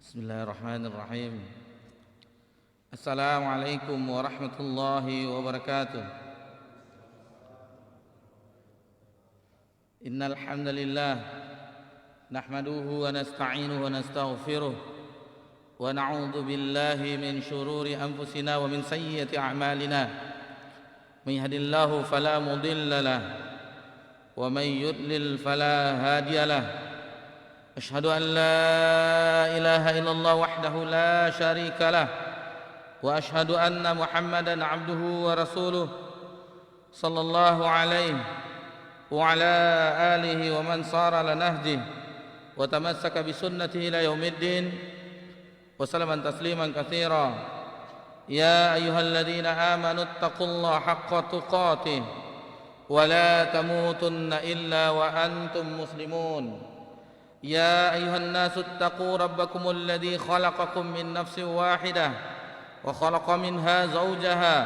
Bismillahirrahmanirrahim. Assalamualaikum warahmatullahi wabarakatuh. Innal hamdalillah nahmaduhu wa nasta'inuhu wa nastaghfiruh wa na'udzu billahi min shururi anfusina wa min sayyiati a'malina. May yahdihillahu fala mudilla lahu wa may yudlil fala hadiya lahu. أشهد أن لا إله إلا الله وحده لا شريك له وأشهد أن محمدا عبده ورسوله صلى الله عليه وعلى آله ومن صار على نهجه وتمسك بسنته إلى يوم الدين وسلم تسليما كثيرا. يا أيها الذين آمنوا اتقوا الله حق تقاته ولا تموتن إلا وأنتم مسلمون. يا أيها الناس اتقوا ربكم الذي خلقكم من نفس واحدة وخلق منها زوجها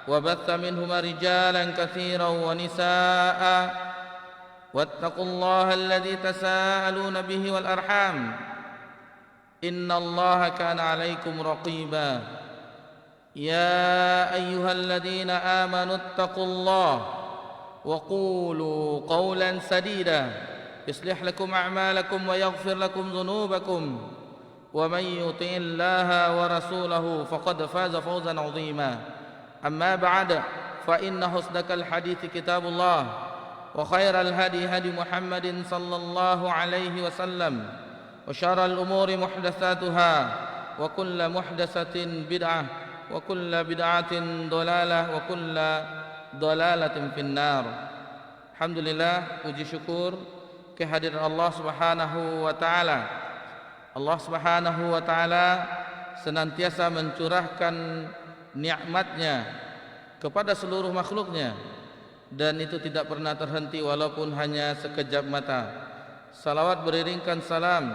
وبث منهما رجالا كثيرا ونساء واتقوا الله الذي تساءلون به والأرحام إن الله كان عليكم رقيبا. يا أيها الذين آمنوا اتقوا الله وقولوا قولا سديدا يصلح لكم أعمالكم ويغفر لكم ذنوبكم ومن يطع الله ورسوله فقد فاز فوزا عظيما. أما بعد فإن أصدق الحديث كتاب الله وخير الهدي هدي محمد صلى الله عليه وسلم وشر الأمور محدثاتها وكل محدثة بدعة وكل بدعة ضلالة وكل ضلالة في النار. Alhamdulillah, puji syukur kehadiran Allah Subhanahu wa taala. Allah Subhanahu wa taala senantiasa mencurahkan nikmat-Nya kepada seluruh makhluk-Nya dan itu tidak pernah terhenti walaupun hanya sekejap mata. Salawat beriringkan salam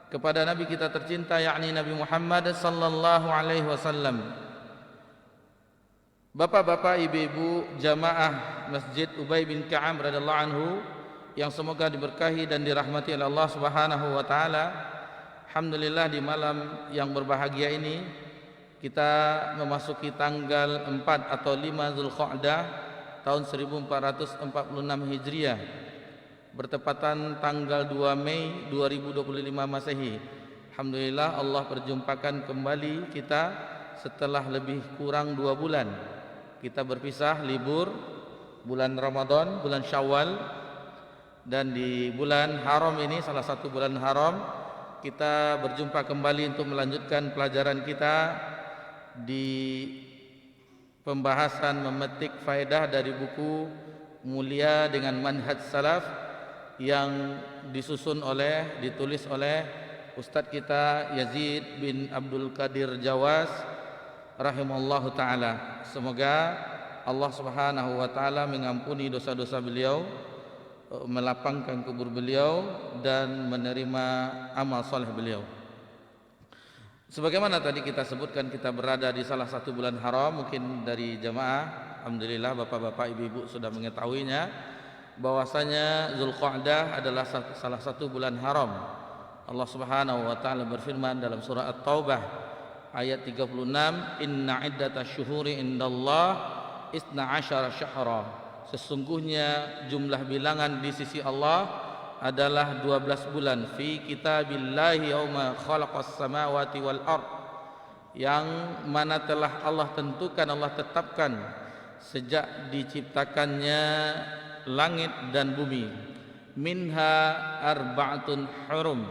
kepada Nabi kita tercinta yakni Nabi Muhammad sallallahu alaihi wasallam. Bapak-bapak, ibu-ibu jamaah Masjid Ubay bin Ka'ab radhiyallahu anhu yang semoga diberkahi dan dirahmati oleh Allah Subhanahu wa taala. Alhamdulillah, di malam yang berbahagia ini kita memasuki tanggal 4 atau 5 Zulqa'dah tahun 1446 Hijriah, bertepatan tanggal 2 Mei 2025 Masehi. Alhamdulillah, Allah perjumpakan kembali kita setelah lebih kurang 2 bulan. Kita berpisah libur bulan Ramadan, bulan Syawal, dan di bulan haram ini, salah satu bulan haram, kita berjumpa kembali untuk melanjutkan pelajaran kita di pembahasan memetik faedah dari buku Mulia dengan Manhaj Salaf yang ditulis oleh Ustadz kita Yazid bin Abdul Qadir Jawas rahimahullahu ta'ala. Semoga Allah Subhanahu wa ta'ala mengampuni dosa-dosa beliau, melapangkan kubur beliau dan menerima amal soleh beliau. Sebagaimana tadi kita sebutkan, kita berada di salah satu bulan haram. Mungkin dari jamaah, alhamdulillah bapak-bapak ibu-ibu sudah mengetahuinya, bahwasanya Zulqa'dah adalah salah satu bulan haram. Allah Subhanahu wa taala berfirman dalam surah At-Taubah ayat 36, inna iddatash syuhuri indallah isna asyara syahra. Sesungguhnya jumlah bilangan di sisi Allah adalah 12 bulan. Fi kitabillahi yauma khalaqas samawati wal ard, yang mana telah Allah tentukan, Allah tetapkan sejak diciptakannya langit dan bumi. Minha arba'atun hurum,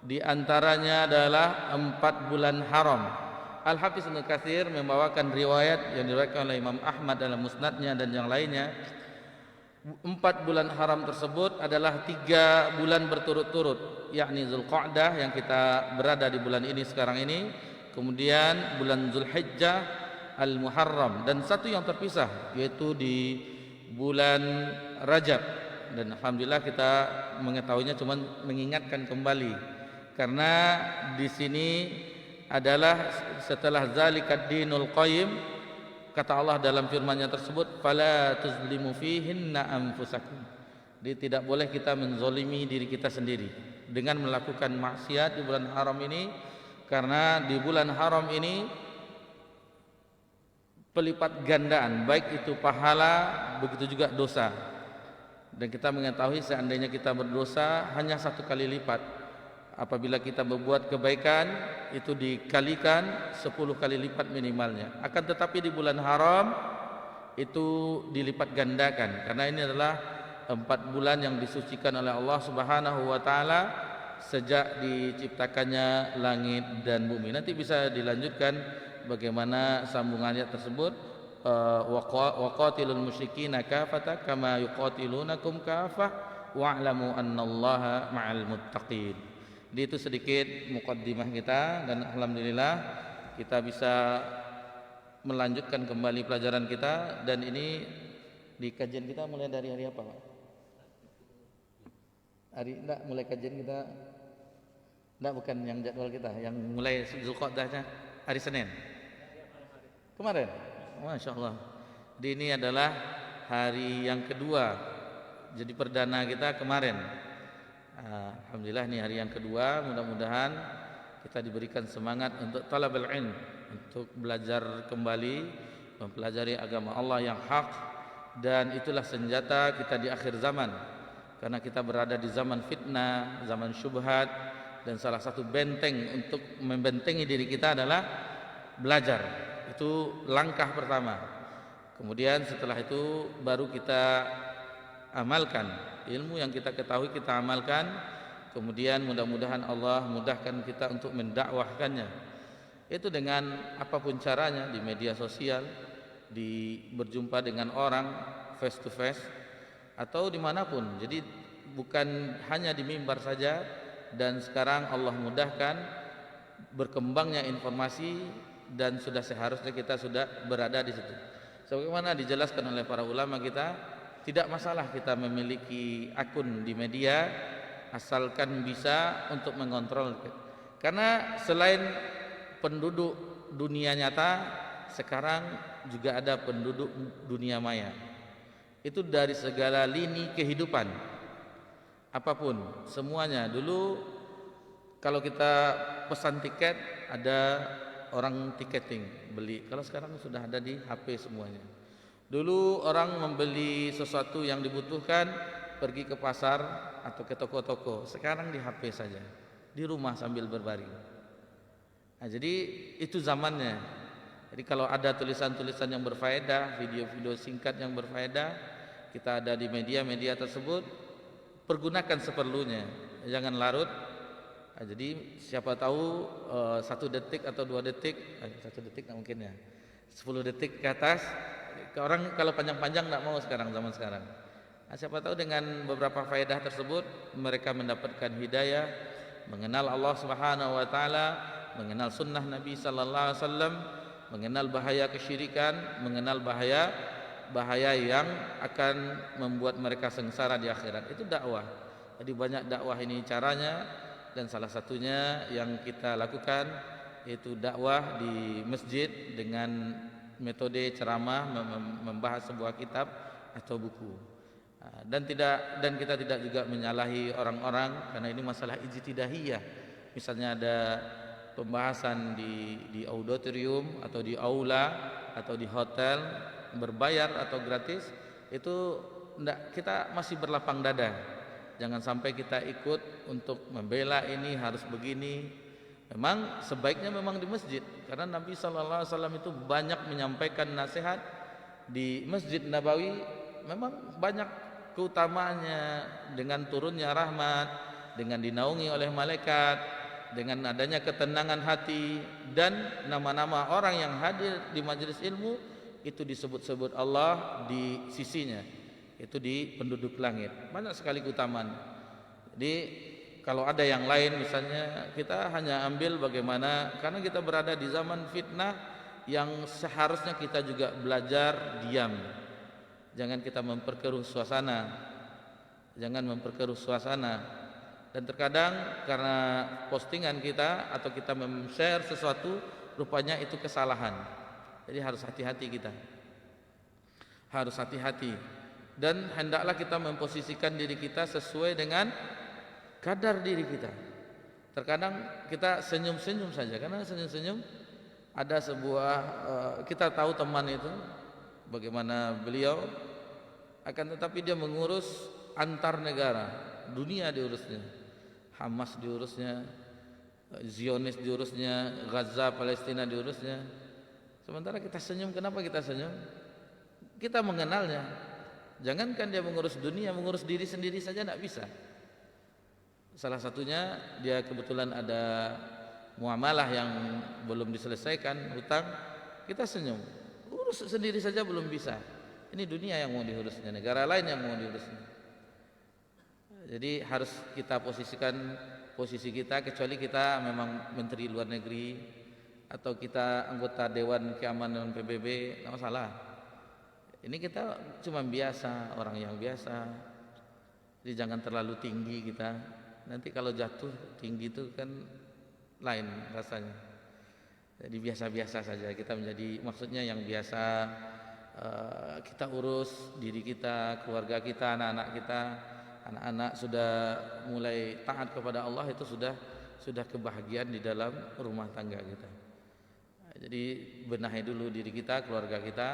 di antaranya adalah 4 bulan haram. Al-Hafiz Ibnu Katsir membawakan riwayat yang diriwayatkan oleh Imam Ahmad dalam musnadnya dan yang lainnya. 4 bulan haram tersebut adalah 3 bulan berturut-turut, yakni Zulqa'dah yang kita berada di bulan ini sekarang ini, kemudian bulan Zulhijjah, Al-Muharram, dan satu yang terpisah yaitu di bulan Rajab. Dan alhamdulillah kita mengetahuinya, cuma mengingatkan kembali karena di sini adalah setelah zalikad dinul qayyim, kata Allah dalam firman-Nya tersebut, fala tuzlimu fihinna anfusakum. Jadi tidak boleh kita menzolimi diri kita sendiri dengan melakukan maksiat di bulan haram ini, karena di bulan haram ini pelipat gandaan, baik itu pahala begitu juga dosa. Dan kita mengetahui seandainya kita berdosa hanya 1 kali lipat. Apabila kita berbuat kebaikan itu dikalikan 10 kali lipat minimalnya. Akan tetapi di bulan haram itu dilipat gandakan, karena ini adalah 4 bulan yang disucikan oleh Allah Subhanahu wa taala sejak diciptakannya langit dan bumi. Nanti bisa dilanjutkan bagaimana sambungan ayat tersebut. Waqatilul musyrikina kafata kama yuqatilunakum kafah wa'lamu annallaha ma'al muttaqin. Jadi itu sedikit muqaddimah kita, dan alhamdulillah kita bisa melanjutkan kembali pelajaran kita. Dan ini di kajian kita mulai dari hari apa, Pak? Mulai kajian kita bukan yang jadwal kita, yang mulai Zulqa'dahnya hari Senin kemarin. Masya Allah. Jadi ini adalah hari yang kedua. Jadi perdana kita kemarin. Alhamdulillah ini hari yang kedua. Mudah-mudahan kita diberikan semangat untuk talabul ilm, untuk belajar kembali, mempelajari agama Allah yang hak. Dan itulah senjata kita di akhir zaman, karena kita berada di zaman fitnah, zaman syubhat, dan salah satu benteng untuk membentengi diri kita adalah belajar. Itu langkah pertama. Kemudian setelah itu baru kita amalkan ilmu yang kita ketahui, kita amalkan. Kemudian mudah-mudahan Allah mudahkan kita untuk mendakwahkannya. Itu dengan apapun caranya, di media sosial, berjumpa dengan orang face to face, atau dimanapun. Jadi bukan hanya di mimbar saja. Dan sekarang Allah mudahkan berkembangnya informasi, dan sudah seharusnya kita sudah berada di situ. Sebagaimana dijelaskan oleh para ulama kita, tidak masalah kita memiliki akun di media asalkan bisa untuk mengontrol. Karena selain penduduk dunia nyata, sekarang juga ada penduduk dunia maya. Itu dari segala lini kehidupan, apapun, semuanya. Dulu kalau kita pesan tiket ada orang tiketing beli. Kalau sekarang sudah ada di HP semuanya. Dulu orang membeli sesuatu yang dibutuhkan pergi ke pasar atau ke toko-toko. Sekarang di HP saja, di rumah sambil berbaring. Nah, jadi itu zamannya. Jadi kalau ada tulisan-tulisan yang berfaedah, video-video singkat yang berfaedah, kita ada di media-media tersebut, pergunakan seperlunya. Jangan larut. Nah, jadi siapa tahu 1 detik atau 2 detik, 1 detik nggak mungkin ya, 10 detik ke atas. Orang kalau panjang-panjang nggak mau sekarang, zaman sekarang. Nah, siapa tahu dengan beberapa faedah tersebut mereka mendapatkan hidayah, mengenal Allah Subhanahu wa taala, mengenal sunnah Nabi sallallahu alaihi wasallam, mengenal bahaya kesyirikan, mengenal bahaya yang akan membuat mereka sengsara di akhirat. Itu dakwah. Jadi banyak dakwah ini caranya. Dan salah satunya yang kita lakukan yaitu dakwah di masjid dengan metode ceramah, membahas sebuah kitab atau buku. Dan kita tidak juga menyalahi orang-orang, karena ini masalah ijtihadiyah. Misalnya ada pembahasan di auditorium atau di aula atau di hotel, berbayar atau gratis, itu kita masih berlapang dada. Jangan sampai kita ikut untuk membela ini harus begini. Memang sebaiknya memang di masjid, karena Nabi sallallahu alaihi wasallam itu banyak menyampaikan nasihat di Masjid Nabawi. Memang banyak keutamaannya, dengan turunnya rahmat, dengan dinaungi oleh malaikat, dengan adanya ketenangan hati, dan nama-nama orang yang hadir di majelis ilmu itu disebut-sebut Allah di sisinya. Itu di penduduk langit. Banyak sekali keutamaan. Jadi kalau ada yang lain, misalnya kita hanya ambil bagaimana, karena kita berada di zaman fitnah yang seharusnya kita juga belajar diam. Jangan kita memperkeruh suasana. Dan terkadang karena postingan kita atau kita share sesuatu, rupanya itu kesalahan. Jadi harus hati-hati kita. Harus hati-hati. Dan hendaklah kita memposisikan diri kita sesuai dengan kadar diri kita. Terkadang kita senyum-senyum saja, karena senyum-senyum ada sebuah kita tahu teman itu bagaimana beliau, akan tetapi dia mengurus antar negara, dunia diurusnya, Hamas diurusnya, Zionis diurusnya, Gaza Palestina diurusnya. Sementara kita senyum. Kenapa kita senyum? Kita mengenalnya. Jangankan dia mengurus dunia, mengurus diri sendiri saja tidak bisa. Salah satunya dia kebetulan ada muamalah yang belum diselesaikan, hutang, kita senyum. Urus sendiri saja belum bisa. Ini dunia yang mau diurusnya, negara lain yang mau diurusnya. Jadi harus kita posisikan posisi kita, kecuali kita memang menteri luar negeri atau kita anggota Dewan Keamanan PBB, tidak masalah. Ini kita cuma biasa, orang yang biasa. Jadi jangan terlalu tinggi kita. Nanti kalau jatuh tinggi itu kan lain rasanya. Jadi biasa-biasa saja kita menjadi, maksudnya yang biasa, kita urus diri kita, keluarga kita, anak-anak kita. Anak-anak sudah mulai taat kepada Allah, itu sudah kebahagiaan di dalam rumah tangga kita. Jadi benahi dulu diri kita, keluarga kita.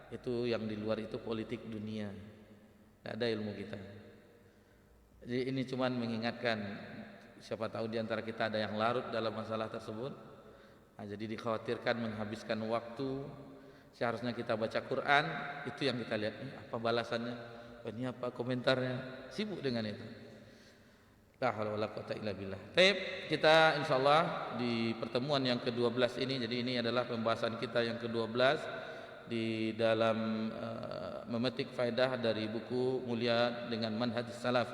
Itu yang di luar itu politik dunia, tidak ada ilmu kita. Jadi ini cuman mengingatkan, siapa tahu di antara kita ada yang larut dalam masalah tersebut. Nah, jadi dikhawatirkan menghabiskan waktu. Seharusnya kita baca Quran, itu yang kita lihat, ini apa balasannya, ini apa komentarnya, sibuk dengan itu. La haula wala quwata illa billah. Baik, kita insyaallah di pertemuan yang ke-12 ini, jadi ini adalah pembahasan kita yang ke-12 di dalam memetik faedah dari buku Mulia dengan Manhaj Salaf.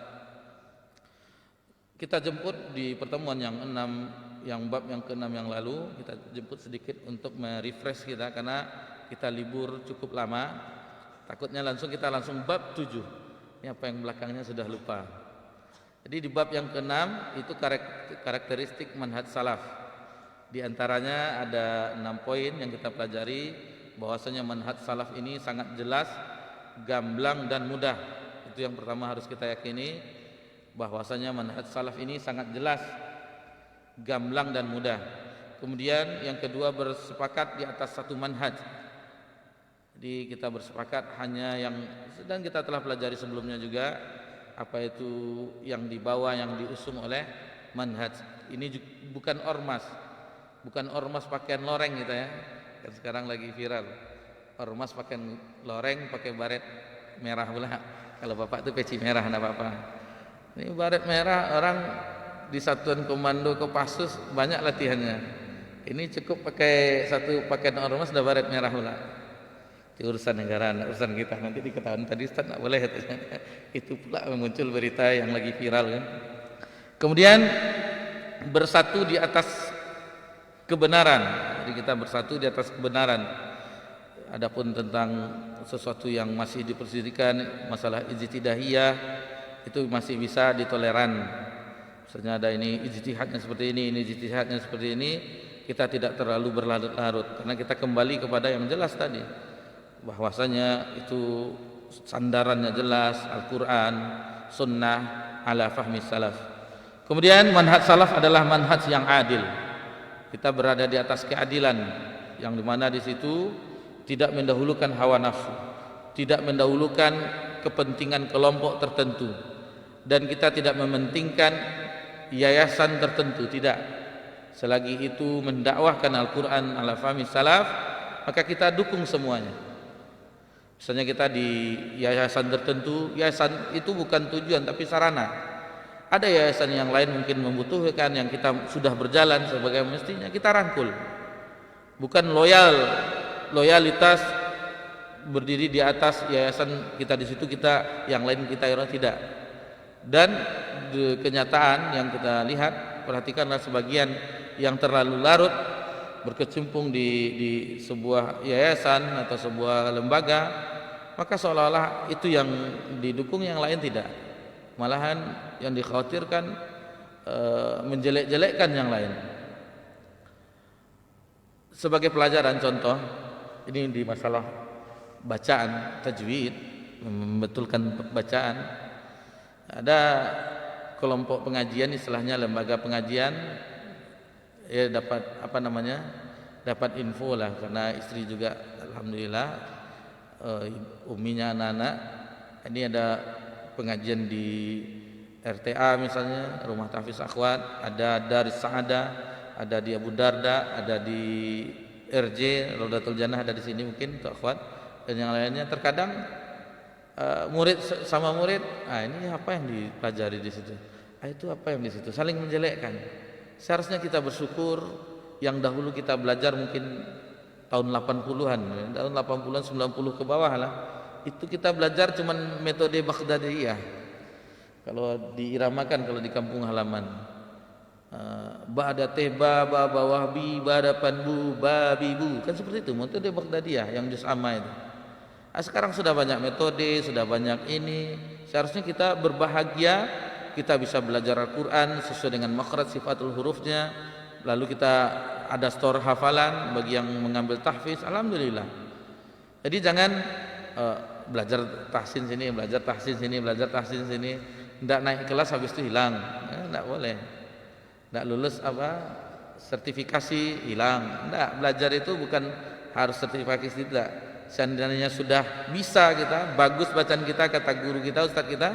Kita jemput di pertemuan yang 6, yang bab yang ke-6 yang lalu, kita jemput sedikit untuk merefresh kita, karena kita libur cukup lama. Takutnya kita langsung bab 7. Ini apa yang belakangnya sudah lupa. Jadi di bab yang ke-6 itu karakteristik manhaj salaf. Di antaranya ada 6 poin yang kita pelajari, bahwasanya manhaj salaf ini sangat jelas, gamblang dan mudah. Itu yang pertama harus kita yakini, bahwasanya manhaj salaf ini sangat jelas, gamblang dan mudah. Kemudian yang kedua, bersepakat di atas satu manhaj. Jadi kita bersepakat hanya yang sedang kita telah pelajari sebelumnya juga, apa itu yang dibawa, yang diusung oleh manhaj. Ini bukan ormas, bukan ormas pakaian loreng kita ya. Kan sekarang lagi viral, ormas pakai loreng, pakai baret merah pula. Kalau bapak itu peci merah, enggak apa-apa. Ini baret merah, orang di satuan komando Kopassus banyak latihannya. Ini cukup pakai satu pakaian ormas sudah baret merah pula. Itu urusan negara, urusan kita. Nanti diketahui tadi Ustaz enggak boleh. Itu pula muncul berita yang lagi viral kan. Kemudian bersatu di atas kebenaran. Jadi kita bersatu di atas kebenaran. Adapun tentang sesuatu yang masih diperselisihkan, masalah ijtihadiyah, itu masih bisa ditoleran. Misalnya ada ini ijtihadnya seperti ini ijtihadnya seperti ini, kita tidak terlalu berlarut-larut, karena kita kembali kepada yang jelas tadi, bahwasanya itu sandarannya jelas, Al-Quran, Sunnah, ala fahmi salaf. Kemudian manhaj salaf adalah manhaj yang adil. Kita berada di atas keadilan, yang dimana di situ tidak mendahulukan hawa nafsu, tidak mendahulukan kepentingan kelompok tertentu, dan kita tidak mementingkan yayasan tertentu, tidak. Selagi itu mendakwahkan Al-Quran ala fahmi salaf, maka kita dukung semuanya. Misalnya kita di yayasan tertentu, yayasan itu bukan tujuan tapi sarana. Ada yayasan yang lain mungkin membutuhkan, yang kita sudah berjalan sebagai mestinya, kita rangkul. Bukan loyalitas berdiri di atas yayasan kita di situ, kita yang lain kita tidak. Dan kenyataan yang kita lihat, perhatikanlah sebagian yang terlalu larut berkecimpung di sebuah yayasan atau sebuah lembaga, maka seolah-olah itu yang didukung, yang lain tidak. Malahan yang dikhawatirkan menjelek-jelekkan yang lain. Sebagai pelajaran contoh, ini di masalah bacaan, tajwid, membetulkan bacaan. Ada kelompok pengajian, istilahnya lembaga pengajian, ya dapat dapat info lah, karena istri juga alhamdulillah uminya anak-anak ini ada pengajian di RTA misalnya, Rumah Tahfiz Akhwat, ada Daris Saada, ada di Abu Darda, ada di RJ Raudatul Jannah, ada di sini mungkin untuk akhwat, dan yang lainnya. Terkadang murid sama murid, ini apa yang dipelajari di situ, itu apa yang di situ, saling menjelekkan. Seharusnya kita bersyukur yang dahulu kita belajar mungkin tahun 80-an, tahun 80-an 90 ke bawah lah, itu kita belajar cuman metode Baghdadiyah. Kalau diiramakan, kalau di kampung halaman, ba'da teba, baba wahbi, ba'da panbu, babibu, kan seperti itu metode Baghdadiyah yang juz amma itu. Sekarang sudah banyak metode, sudah banyak ini. Seharusnya kita berbahagia, kita bisa belajar Al-Quran sesuai dengan makhraj sifatul hurufnya. Lalu kita ada store hafalan bagi yang mengambil tahfiz, alhamdulillah. Jadi jangan belajar tahsin sini, belajar tahsin sini, belajar tahsin sini. Tidak naik kelas habis itu hilang, tidak boleh. Tidak lulus sertifikasi hilang. Tidak, belajar itu bukan harus sertifikasi, tidak. Seandainya sudah bisa kita, bagus bacaan kita, kata guru kita, ustadz kita,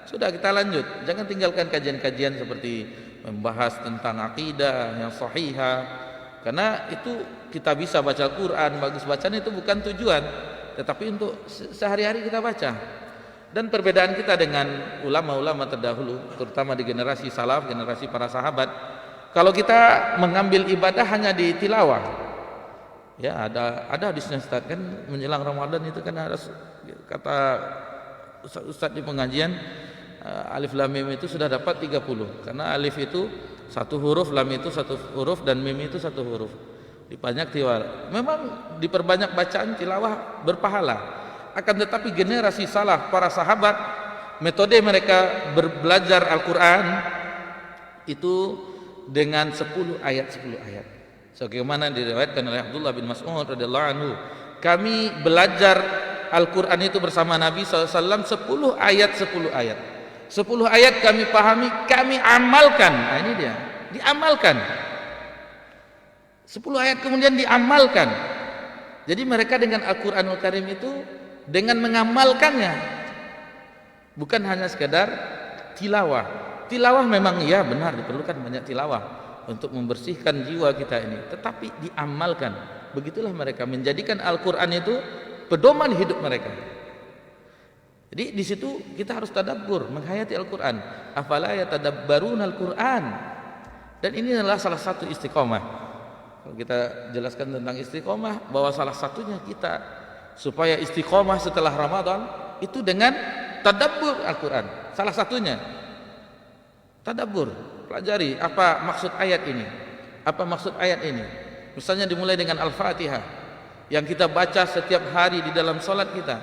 sudah kita lanjut. Jangan tinggalkan kajian-kajian seperti membahas tentang akidah yang sahihah, karena itu kita bisa baca Al-Quran, bagus bacaan itu bukan tujuan, tetapi untuk sehari-hari kita baca. Dan perbedaan kita dengan ulama-ulama terdahulu, terutama di generasi salaf, generasi para sahabat, kalau kita mengambil ibadah hanya di tilawah, ya ada hadisnya Ustaz, kan menjelang Ramadan itu kan harus, kata Ustaz di pengajian, alif lam mim itu sudah dapat 30, karena alif itu satu huruf, lam itu satu huruf, dan mim itu satu huruf. Diperbanyak tilawah, memang diperbanyak bacaan tilawah berpahala. Akan tetapi generasi salaf, para sahabat, metode mereka belajar Al-Quran itu dengan 10 ayat 10 ayat. Sebagaimana diriwayatkan oleh Abdullah bin Mas'ud radhiyallahu anhu, kami belajar Al-Quran itu bersama Nabi SAW 10 ayat 10 ayat. 10 ayat kami pahami, kami amalkan. Nah, ini dia, diamalkan. 10 ayat kemudian diamalkan. Jadi mereka dengan Al-Quranul Karim itu dengan mengamalkannya, bukan hanya sekedar tilawah. Tilawah memang iya benar, diperlukan banyak tilawah untuk membersihkan jiwa kita ini, tetapi diamalkan. Begitulah mereka menjadikan Al-Quran itu pedoman hidup mereka. Jadi di situ kita harus tadabbur, menghayati Al-Quran. Afala yatadabbaruna Al-Quran. Dan ini adalah salah satu istiqomah. Kalau kita jelaskan tentang istiqomah, bahwa salah satunya kita supaya istiqomah setelah Ramadan itu dengan tadabbur Al-Quran. Salah satunya tadabbur, pelajari apa maksud ayat ini, apa maksud ayat ini. Misalnya dimulai dengan Al-Fatihah yang kita baca setiap hari di dalam salat kita.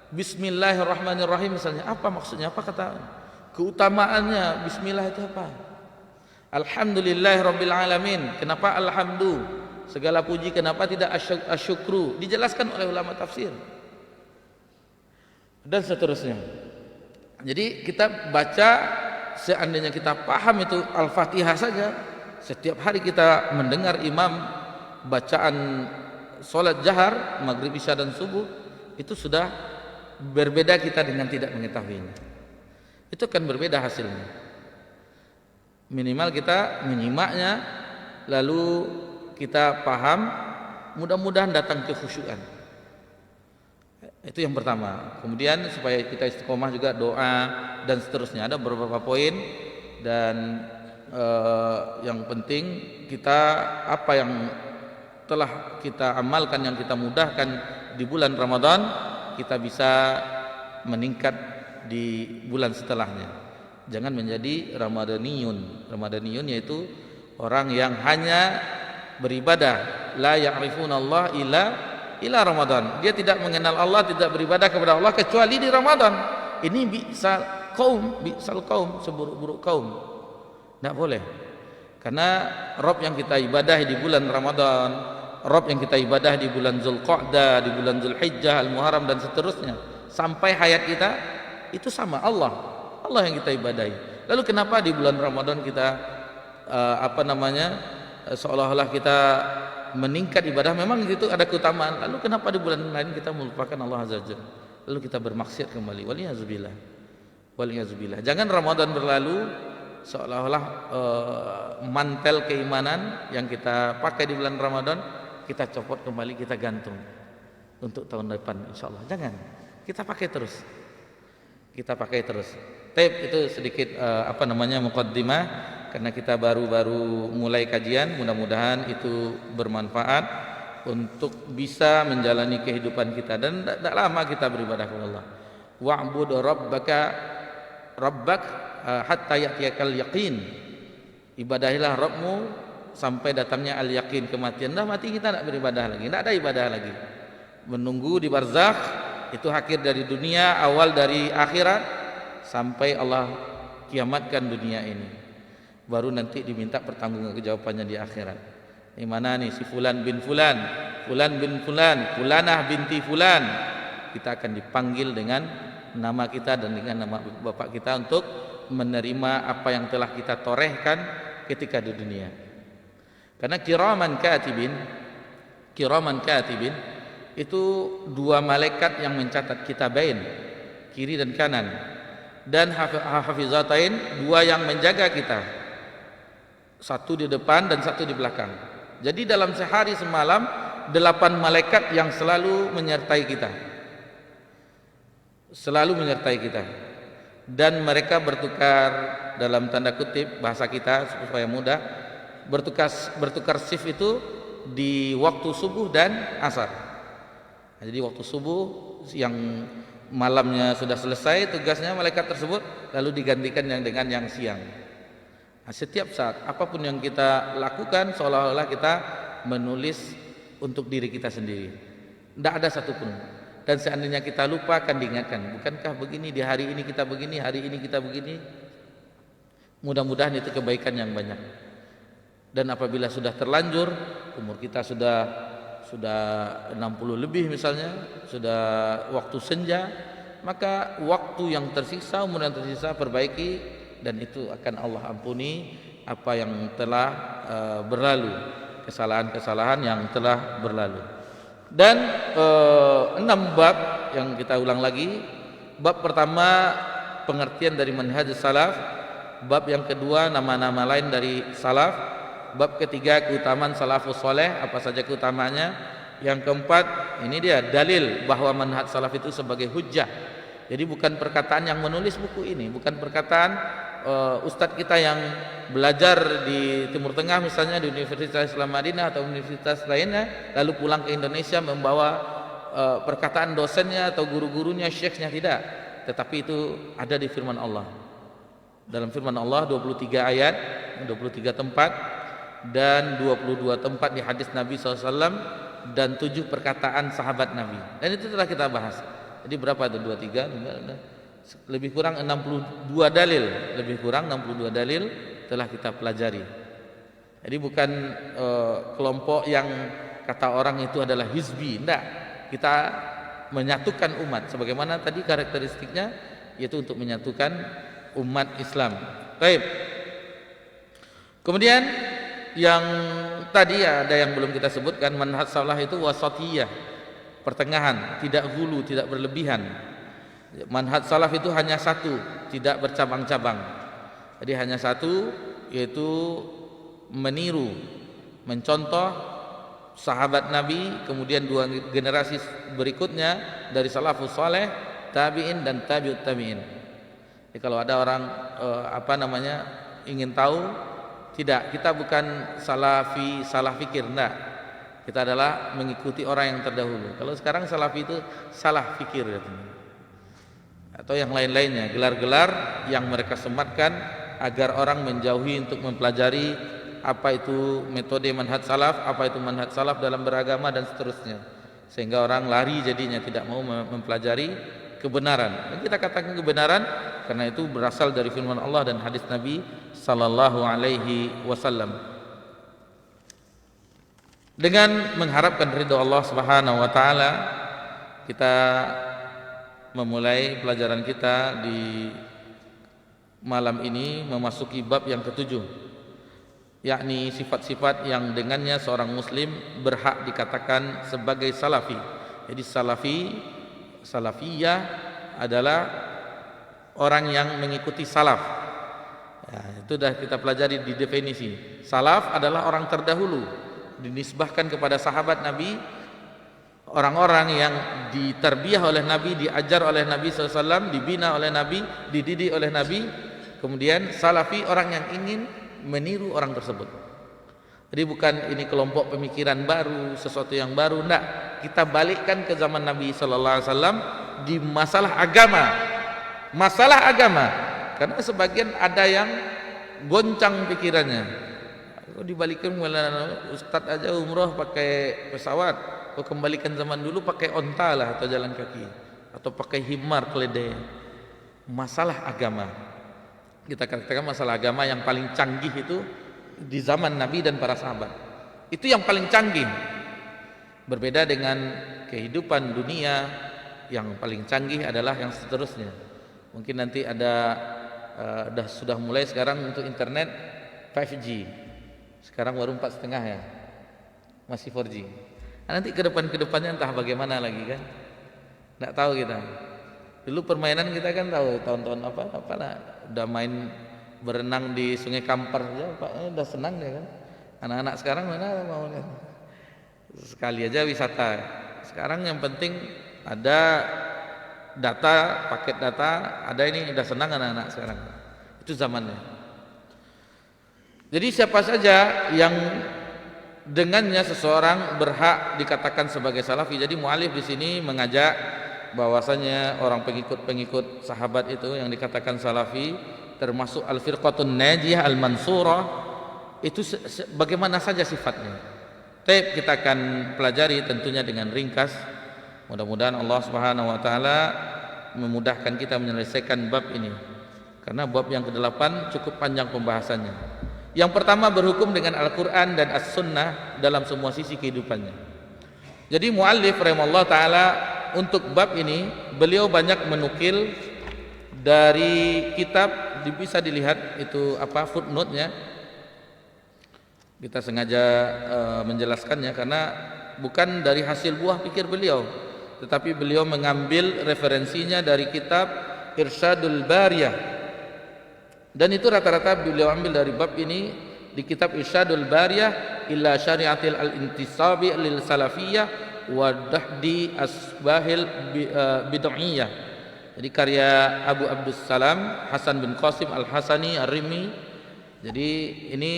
Bismillahirrahmanirrahim misalnya, apa maksudnya, apa kata keutamaannya Bismillah itu apa? Alhamdulillahirabbil alamin, kenapa alhamdulillah? Segala puji kenapa tidak asyukru? Dijelaskan oleh ulama tafsir. Dan seterusnya. Jadi kita baca, seandainya kita paham itu Al-Fatihah saja, setiap hari kita mendengar imam bacaan salat jahar, maghrib, isya dan subuh, itu sudah berbeda kita dengan tidak mengetahuinya. Itu akan berbeda hasilnya. Minimal kita menyimaknya, lalu kita paham, mudah-mudahan datang kekhusyuan. Itu yang pertama. Kemudian supaya kita istiqomah juga doa dan seterusnya. Ada beberapa poin, dan yang penting kita apa yang telah kita amalkan, yang kita mudahkan di bulan Ramadan, kita bisa meningkat di bulan setelahnya. Jangan menjadi Ramadaniyun. Ramadaniyun yaitu orang yang hanya beribadah, la ya'rifuna Allah illa Ramadan. Dia tidak mengenal Allah, tidak beribadah kepada Allah kecuali di Ramadan. Ini bi'sal qaum, seburuk-buruk kaum. Tidak boleh. Karena Rabb yang kita ibadah di bulan Ramadan, Rabb yang kita ibadah di bulan Zulqa'dah, di bulan Zulhijjah, Al-Muharram dan seterusnya, sampai hayat kita itu sama Allah. Allah yang kita ibadahi. Lalu kenapa di bulan Ramadan kita seolah-olah kita meningkat ibadah? Memang itu ada keutamaan. Lalu kenapa di bulan lain kita melupakan Allah Azza Jalla? Lalu kita bermaksiat kembali. Waliyazubillah. Waliyazubillah. Jangan Ramadan berlalu seolah-olah mantel keimanan yang kita pakai di bulan Ramadan kita copot kembali, kita gantung untuk tahun depan insyaallah. Jangan. Kita pakai terus. Kita pakai terus. Tape itu sedikit muqaddimah karena kita baru-baru mulai kajian. Mudah-mudahan itu bermanfaat untuk bisa menjalani kehidupan kita, dan tidak lama kita beribadah kepada Allah. Wa'bud rabbak hatta ya'tiyakal yaqin. Ibadahilah Rabbmu sampai datangnya al-yaqin, kematian. Dah mati kita tidak beribadah lagi, tidak ada ibadah lagi. Menunggu di barzakh, itu akhir dari dunia, awal dari akhirat, sampai Allah kiamatkan dunia ini. Baru nanti diminta pertanggungjawabannya di akhirat. Di mana nih si fulan bin fulan, fulan bin fulan, fulanah binti fulan. Kita akan dipanggil dengan nama kita dan dengan nama bapak kita untuk menerima apa yang telah kita torehkan ketika di dunia. Karena kiraman katibin itu dua malaikat yang mencatat kitabain, kiri dan kanan, dan hafizatain, dua yang menjaga kita, satu di depan dan satu di belakang. Jadi dalam sehari semalam 8 malaikat yang selalu menyertai kita, dan mereka bertukar, dalam tanda kutip bahasa kita supaya mudah, bertukar shift itu di waktu subuh dan asar. Jadi waktu subuh yang malamnya sudah selesai tugasnya malaikat tersebut, lalu digantikan dengan yang siang. Nah, setiap saat apapun yang kita lakukan seolah-olah kita menulis untuk diri kita sendiri. Tidak ada satupun. Dan seandainya kita lupa akan diingatkan, bukankah begini di hari ini kita begini, hari ini kita begini. Mudah-mudahan itu kebaikan yang banyak. Dan apabila sudah terlanjur, umur kita sudah 60 lebih misalnya, sudah waktu senja, maka waktu yang tersisa, umur yang tersisa perbaiki, dan itu akan Allah ampuni apa yang telah berlalu, kesalahan-kesalahan yang telah berlalu. Dan 6 bab yang kita ulang lagi. Bab pertama pengertian dari manhaj salaf, bab yang kedua nama-nama lain dari salaf, bab ketiga keutamaan salafus saleh, apa saja keutamaannya. Yang keempat, ini dia dalil bahwa manhaj salaf itu sebagai hujjah. Jadi bukan perkataan yang menulis buku ini, bukan perkataan ustadz kita yang belajar di Timur Tengah misalnya di Universitas Islam Madinah atau universitas lainnya, lalu pulang ke Indonesia membawa perkataan dosennya atau guru-gurunya, syekhnya, tidak. Tetapi itu ada di firman Allah. Dalam firman Allah 23 ayat, 23 tempat, dan 22 tempat di hadis Nabi SAW, dan 7 perkataan sahabat Nabi. Dan itu telah kita bahas. Jadi berapa itu? 23, lebih kurang 62 dalil telah kita pelajari. Jadi bukan kelompok yang kata orang itu adalah hizbi, tidak. Kita menyatukan umat sebagaimana tadi karakteristiknya, yaitu untuk menyatukan umat Islam. Baik. Kemudian yang tadi ada yang belum kita sebutkan, manhaj salaf itu wasatiyah, pertengahan, tidak hulu, tidak berlebihan. Manhaj salaf itu hanya satu, tidak bercabang-cabang. Jadi hanya satu, yaitu meniru, mencontoh sahabat Nabi, kemudian 2 generasi berikutnya dari salafus saleh, tabi'in dan tabi'ut tabi'in. Jadi kalau ada orang ingin tahu, tidak, kita bukan salafi, salah fikir, enggak. Kita adalah mengikuti orang yang terdahulu. Kalau sekarang salafi itu salah fikir katanya. Atau yang lain-lainnya, gelar-gelar yang mereka sematkan agar orang menjauhi untuk mempelajari apa itu metode manhaj salaf, apa itu manhaj salaf dalam beragama dan seterusnya, sehingga orang lari jadinya tidak mau mempelajari kebenaran. Dan kita katakan kebenaran karena itu berasal dari firman Allah dan hadis Nabi sallallahu alaihi wasallam. Dengan mengharapkan ridha Allah Subhanahu wa taala, kita memulai pelajaran kita di malam ini memasuki bab yang ketujuh, yakni sifat-sifat yang dengannya seorang muslim berhak dikatakan sebagai salafi. Jadi salafiyah adalah orang yang mengikuti salaf. Ya, itu sudah kita pelajari di definisi. Salaf adalah orang terdahulu, dinisbahkan kepada sahabat Nabi, orang-orang yang ditarbiyah oleh Nabi, diajar oleh Nabi SAW, dibina oleh Nabi, dididik oleh Nabi. Kemudian salafi orang yang ingin meniru orang tersebut. Jadi bukan ini kelompok pemikiran baru, sesuatu yang baru, enggak. Kita balikkan ke zaman Nabi SAW di masalah agama. Masalah agama. Karena sebagian ada yang goncang pikirannya. Kok dibalikan ustaz aja umroh pakai pesawat, kok kembalikan zaman dulu pakai onta lah atau jalan kaki atau pakai himar keledai. Masalah agama. Kita katakan masalah agama yang paling canggih itu di zaman Nabi dan para sahabat. Itu yang paling canggih. Berbeda dengan kehidupan dunia, yang paling canggih adalah yang seterusnya. Mungkin nanti ada sudah mulai sekarang untuk internet 5G. Sekarang baru 4,5 ya. Masih 4G. Nah, nanti ke depannya entah bagaimana lagi kan. Enggak tahu kita. Dulu permainan kita kan tahu tahun-tahun apalah udah main berenang di Sungai Kampar saja Pak, udah senang ya kan. Anak-anak sekarang mana mau lihat. Sekali aja wisata. Sekarang yang penting ada data, paket data, ada ini udah senang anak-anak sekarang. Itu zamannya. Jadi siapa saja yang dengannya seseorang berhak dikatakan sebagai salafi. Jadi mu'alif di sini mengajak bahwasanya orang pengikut sahabat itu yang dikatakan salafi, termasuk al-firqatun najiyah al-mansurah, itu bagaimana saja sifatnya. Kita akan pelajari tentunya dengan ringkas. Mudah-mudahan Allah Subhanahu wa taala memudahkan kita menyelesaikan bab ini. Karena bab yang ke-8 cukup panjang pembahasannya. Yang pertama berhukum dengan Al-Qur'an dan As-Sunnah dalam semua sisi kehidupannya. Jadi muallif rahimahullah taala untuk bab ini beliau banyak menukil dari kitab, bisa dilihat itu footnote-nya. Kita sengaja menjelaskannya karena bukan dari hasil buah pikir beliau, tetapi beliau mengambil referensinya dari kitab Irsyadul Bariyah. Dan itu rata-rata beliau ambil dari bab ini di kitab Irsyadul Bariyah ila syariatil al-intisabi lil salafiyah wa dahdi asbahil bid'iyah. Jadi karya Abu Abdus Salam Hasan bin Qasim Al-Hasani Ar-Rimi. Jadi ini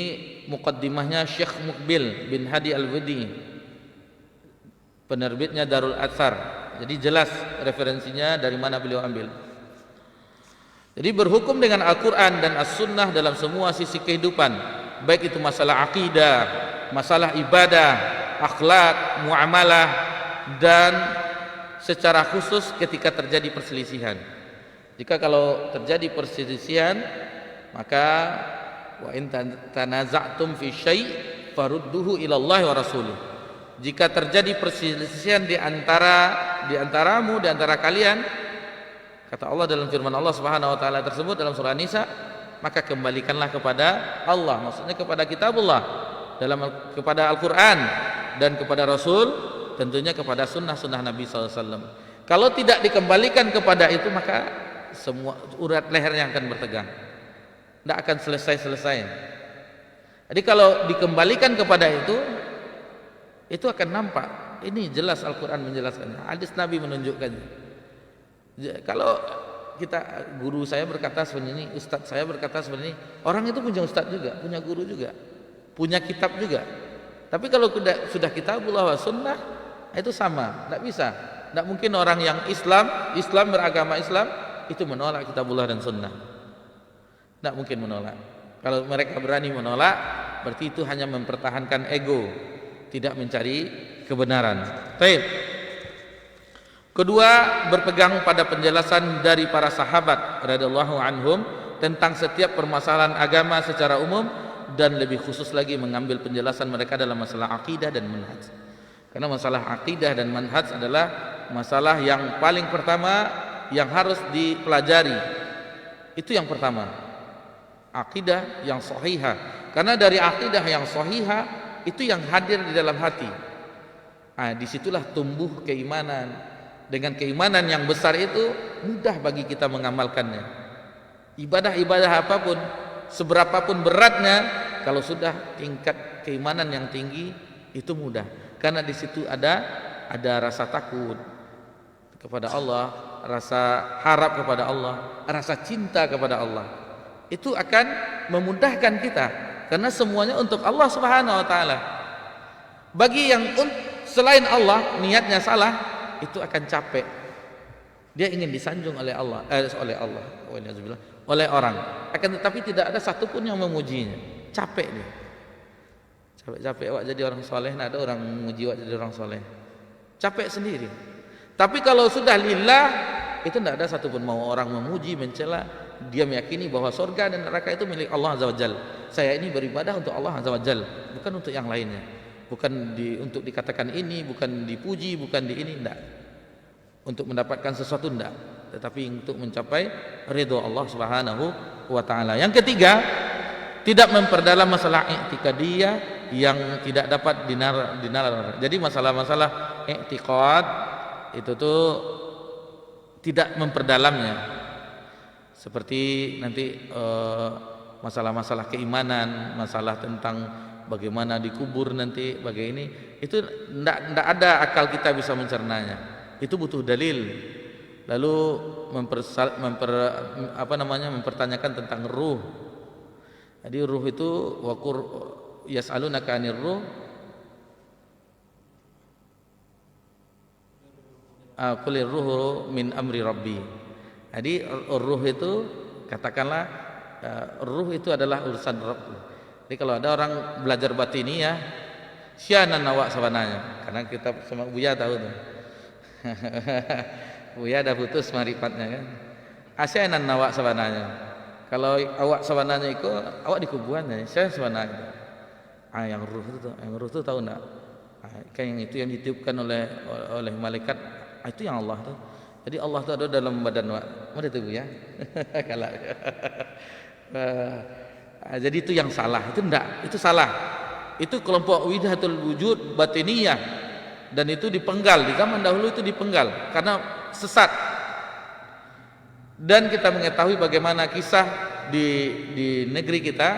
muqaddimahnya Syekh Muqbil bin Hadi Al-Wadi, penerbitnya Darul Athar. Jadi jelas referensinya dari mana beliau ambil. Jadi berhukum dengan Al-Quran dan As-Sunnah dalam semua sisi kehidupan, baik itu masalah akidah, masalah ibadah, akhlak, muamalah, dan secara khusus ketika terjadi perselisihan. Jika kalau terjadi perselisihan, maka wa in tanaza'tum fi syai' farudduhu ila Allah wa rasulih. Jika terjadi perselisihan di antaramu, di antara kalian, kata Allah dalam firman Allah Subhanahu wa taala tersebut dalam surah Nisa, maka kembalikanlah kepada Allah, maksudnya kepada kitabullah, kepada Al-Qur'an dan kepada Rasul, tentunya kepada sunnah-sunnah Nabi SAW. Kalau tidak dikembalikan kepada itu, maka semua urat lehernya akan bertegang, tidak akan selesai-selesai. Jadi kalau dikembalikan kepada itu akan nampak. Ini jelas Al-Quran menjelaskannya, hadis Nabi menunjukkannya. Kalau guru saya berkata seperti ini, ustadz saya berkata seperti ini, orang itu punya ustadz juga, punya guru juga, punya kitab juga. Tapi kalau sudah kitabullah wa sunnah, itu sama, tidak bisa. Tidak mungkin orang yang Islam beragama Islam itu menolak kitabullah dan sunnah. Tidak mungkin menolak. Kalau mereka berani menolak, berarti itu hanya mempertahankan ego, tidak mencari kebenaran. Baik. Kedua, berpegang pada penjelasan dari para sahabat radhiyallahu anhum tentang setiap permasalahan agama secara umum, dan lebih khusus lagi mengambil penjelasan mereka dalam masalah akidah dan manhaj. Karena masalah akidah dan manhaj adalah masalah yang paling pertama yang harus dipelajari. Itu yang pertama. Akidah yang sahihah. Karena dari akidah yang sahihah itu yang hadir di dalam hati. Disitulah tumbuh keimanan. Dengan keimanan yang besar itu mudah bagi kita mengamalkannya. Ibadah-ibadah apapun, seberapapun beratnya, kalau sudah tingkat keimanan yang tinggi itu mudah. Karena di situ ada rasa takut kepada Allah, rasa harap kepada Allah, rasa cinta kepada Allah. Itu akan memudahkan kita karena semuanya untuk Allah Subhanahu wa taala. Bagi yang selain Allah niatnya salah, itu akan capek. Dia ingin disanjung oleh Allah, oleh orang. Akan tetapi tidak ada satupun yang memujinya. Capek dia. Capek wak jadi orang soleh, ada orang memuji wak jadi orang soleh. Capek sendiri. Tapi kalau sudah lillah, itu tidak ada satupun mau orang memuji, mencela. Dia meyakini bahwa surga dan neraka itu milik Allah Azza wa Jalla. Saya ini beribadah untuk Allah Azza wa Jalla, bukan untuk yang lainnya. Bukan untuk dikatakan ini, bukan dipuji, bukan di ini, enggak. Untuk mendapatkan sesuatu enggak, tetapi untuk mencapai ridho Allah Subhanahu wa taala. Yang ketiga, tidak memperdalam masalah i'tiqadiyah yang tidak dapat dinalar. Jadi masalah-masalah i'tiqad itu tuh tidak memperdalamnya. Seperti nanti masalah-masalah keimanan, masalah tentang bagaimana dikubur nanti, bagaimana ini, itu tidak ada akal kita bisa mencernanya. Itu butuh dalil. Lalu mempertanyakan tentang ruh. Jadi ruh itu yas'alunaka 'anir ruh, qulir ruhu min amri rabbi. Jadi ruh itu katakanlah ruh itu adalah urusan Rabb. Jadi kalau ada orang belajar batiniyah, syanan awak sabananya, karena kita sama Buya tahu tuh. Buya dah putus marifatnya kan. Asyanan awak sabananya. Kalau awak sabananya itu awak di kuburannya, saya sabananya. Yang ruh itu tahu enggak? Kan yang itu yang ditiupkan oleh malaikat, itu yang Allah tuh. Jadi Allah itu ada dalam badan awak. Mana itu Buya? Kalau jadi itu yang salah, itu enggak, itu salah. Itu kelompok Wahdatul Wujud Batiniyah, dan itu dipenggal di zaman dahulu, itu dipenggal karena sesat. Dan kita mengetahui bagaimana kisah di negeri kita,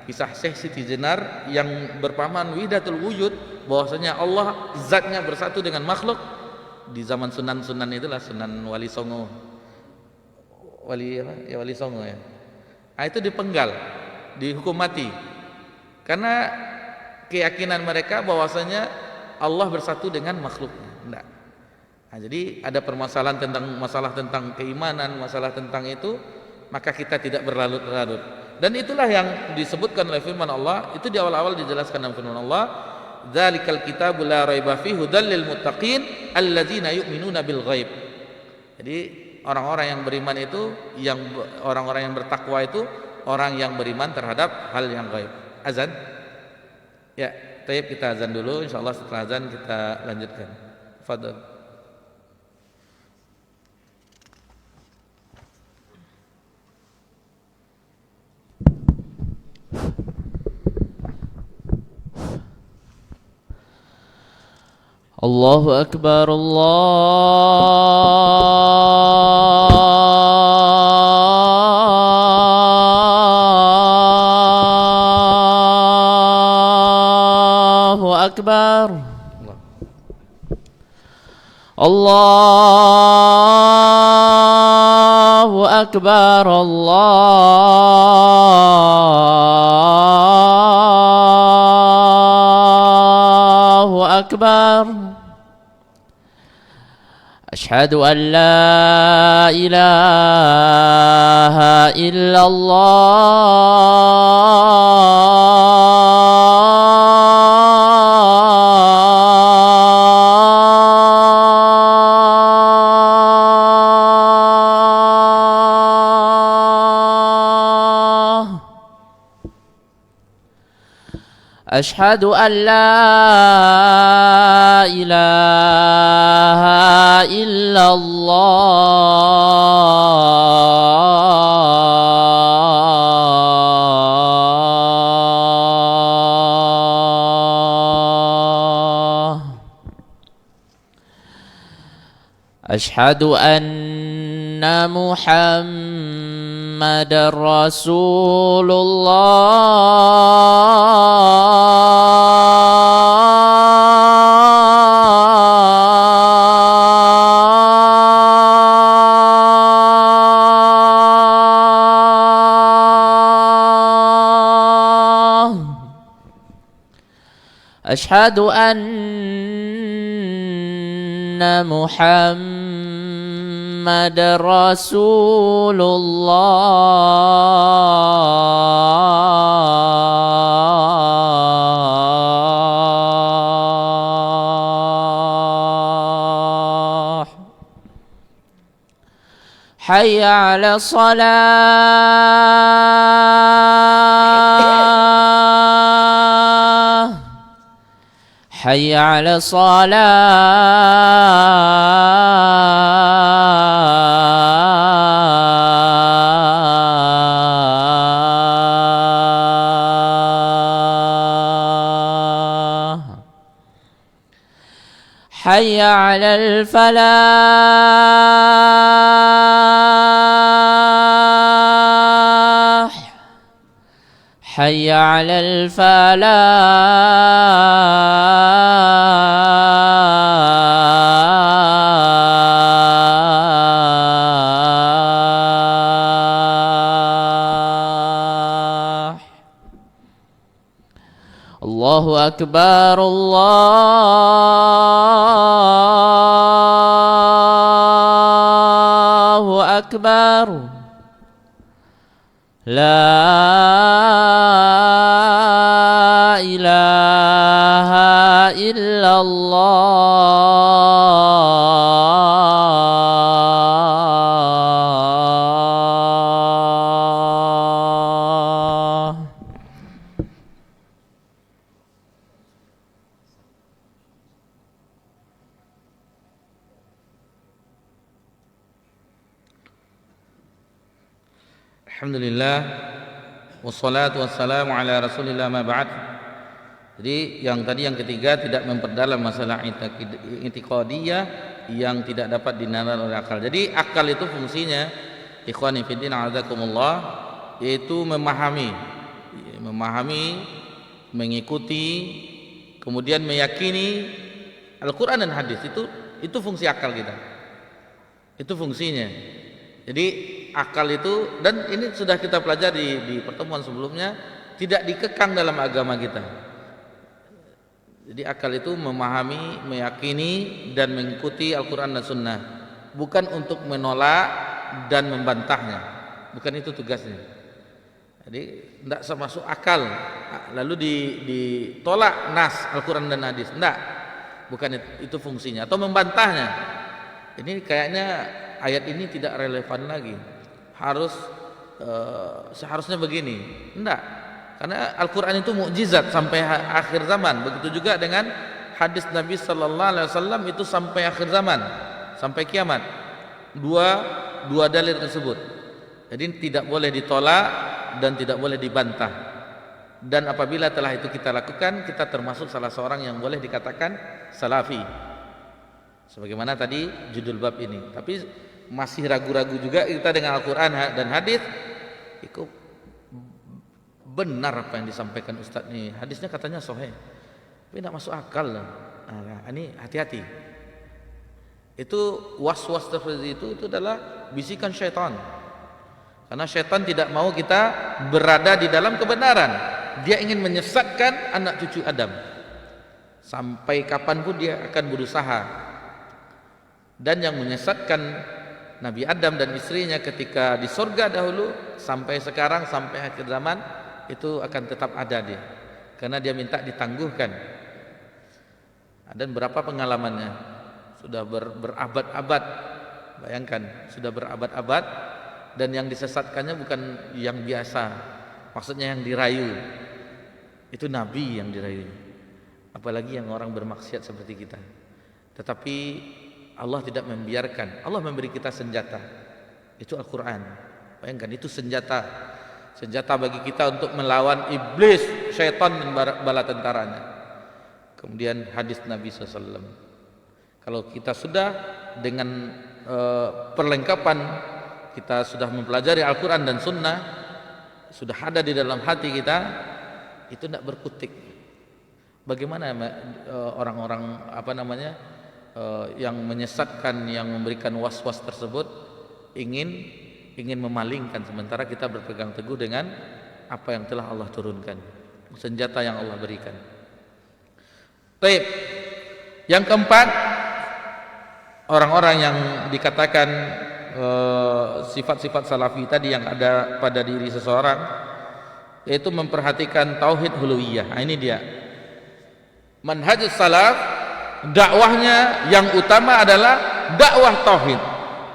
kisah Syekh Siti Jenar yang berpahaman Wahdatul Wujud, bahwasanya Allah zatnya bersatu dengan makhluk. Di zaman Sunan itulah Sunan Wali Songo. Wali Songo ya. Itu dipenggal, dihukum mati karena keyakinan mereka bahwasanya Allah bersatu dengan makhluknya. Enggak. Jadi ada permasalahan tentang keimanan, masalah tentang itu, maka kita tidak berlarut-larut. Dan itulah yang disebutkan oleh firman Allah, itu di awal-awal dijelaskan dalam firman Allah, dzalikal kitabu la raiba fihi hudal lil muttaqin alladzina yu'minuna bil ghaib. Jadi orang-orang yang beriman itu, orang-orang yang bertakwa itu orang yang beriman terhadap hal yang gaib. Azan? Ya, tayyib, kita azan dulu, insyaallah setelah azan kita lanjutkan. Fadhal. Allahu Akbar, Allahu Akbar, Allahu Akbar, Allahu Akbar. أشهد أن لا إله إلا الله. أشهد أن لا إله إلا الله. أشهد أن محمد رسول الله أشهد أن محمد رسول الله حي على الصلاة حي على الصلاة حي على الفلاح حي على الفلاح الله أكبر الله أكبر لا إله إلا الله Alhamdulillah wassalatu wassalamu ala rasulillah ma ba'd. Jadi yang ketiga tidak memperdalam masalah i'tiqadiyah yang tidak dapat dinalar oleh akal. Jadi akal itu fungsinya ikhwani fiddin a'adzakumullah yaitu memahami, mengikuti, kemudian meyakini Al-Qur'an dan hadis. Itu fungsi akal kita. Itu fungsinya. Jadi akal itu, dan ini sudah kita pelajari di pertemuan sebelumnya, tidak dikekang dalam agama kita. Jadi akal itu memahami, meyakini dan mengikuti Al-Quran dan Sunnah, bukan untuk menolak dan membantahnya, bukan itu tugasnya. Jadi tidak masuk akal lalu ditolak nas Al-Quran dan hadis, tidak, bukan itu fungsinya, atau membantahnya. Ini kayaknya ayat ini tidak relevan lagi, harus seharusnya begini. Enggak, karena Al-Quran itu mukjizat sampai akhir zaman. Begitu juga dengan hadis Nabi Sallallahu Alaihi Wasallam itu sampai akhir zaman, sampai kiamat. Dua dalil tersebut. Jadi tidak boleh ditolak dan tidak boleh dibantah. Dan apabila telah itu kita lakukan, kita termasuk salah seorang yang boleh dikatakan salafi. Sebagaimana tadi judul bab ini. Tapi masih ragu-ragu juga kita dengan Al-Quran dan hadis. Itu benar apa yang disampaikan Ustadz nih. Hadisnya katanya sahih, tapi tidak masuk akal. Nah, ini hati-hati. Itu was-was seperti itu adalah bisikan syaitan. Karena syaitan tidak mau kita berada di dalam kebenaran. Dia ingin menyesatkan anak cucu Adam. Sampai kapanpun dia akan berusaha. Dan yang menyesatkan Nabi Adam dan istrinya ketika di surga dahulu sampai sekarang, sampai akhir zaman, itu akan tetap ada dia, karena dia minta ditangguhkan. Dan berapa pengalamannya, sudah berabad-abad, bayangkan, sudah berabad-abad, dan yang disesatkannya bukan yang biasa, maksudnya yang dirayu, itu Nabi yang dirayu, apalagi yang orang bermaksiat seperti kita. Tetapi Allah tidak membiarkan. Allah memberi kita senjata, itu Al-Quran. Bayangkan, itu senjata bagi kita untuk melawan iblis, syaitan dan bala tentaranya. Kemudian hadis Nabi SAW. Kalau kita sudah dengan perlengkapan, kita sudah mempelajari Al-Quran dan Sunnah, sudah ada di dalam hati kita, itu tidak berkutik. Bagaimana orang-orang yang menyesatkan, yang memberikan was-was tersebut ingin memalingkan, sementara kita berpegang teguh dengan apa yang telah Allah turunkan, senjata yang Allah berikan. Baik. Yang keempat, orang-orang yang dikatakan sifat-sifat salafi tadi yang ada pada diri seseorang, yaitu memperhatikan tauhid uluhiyah. Nah, ini dia manhajus salaf. Dakwahnya yang utama adalah dakwah tauhid.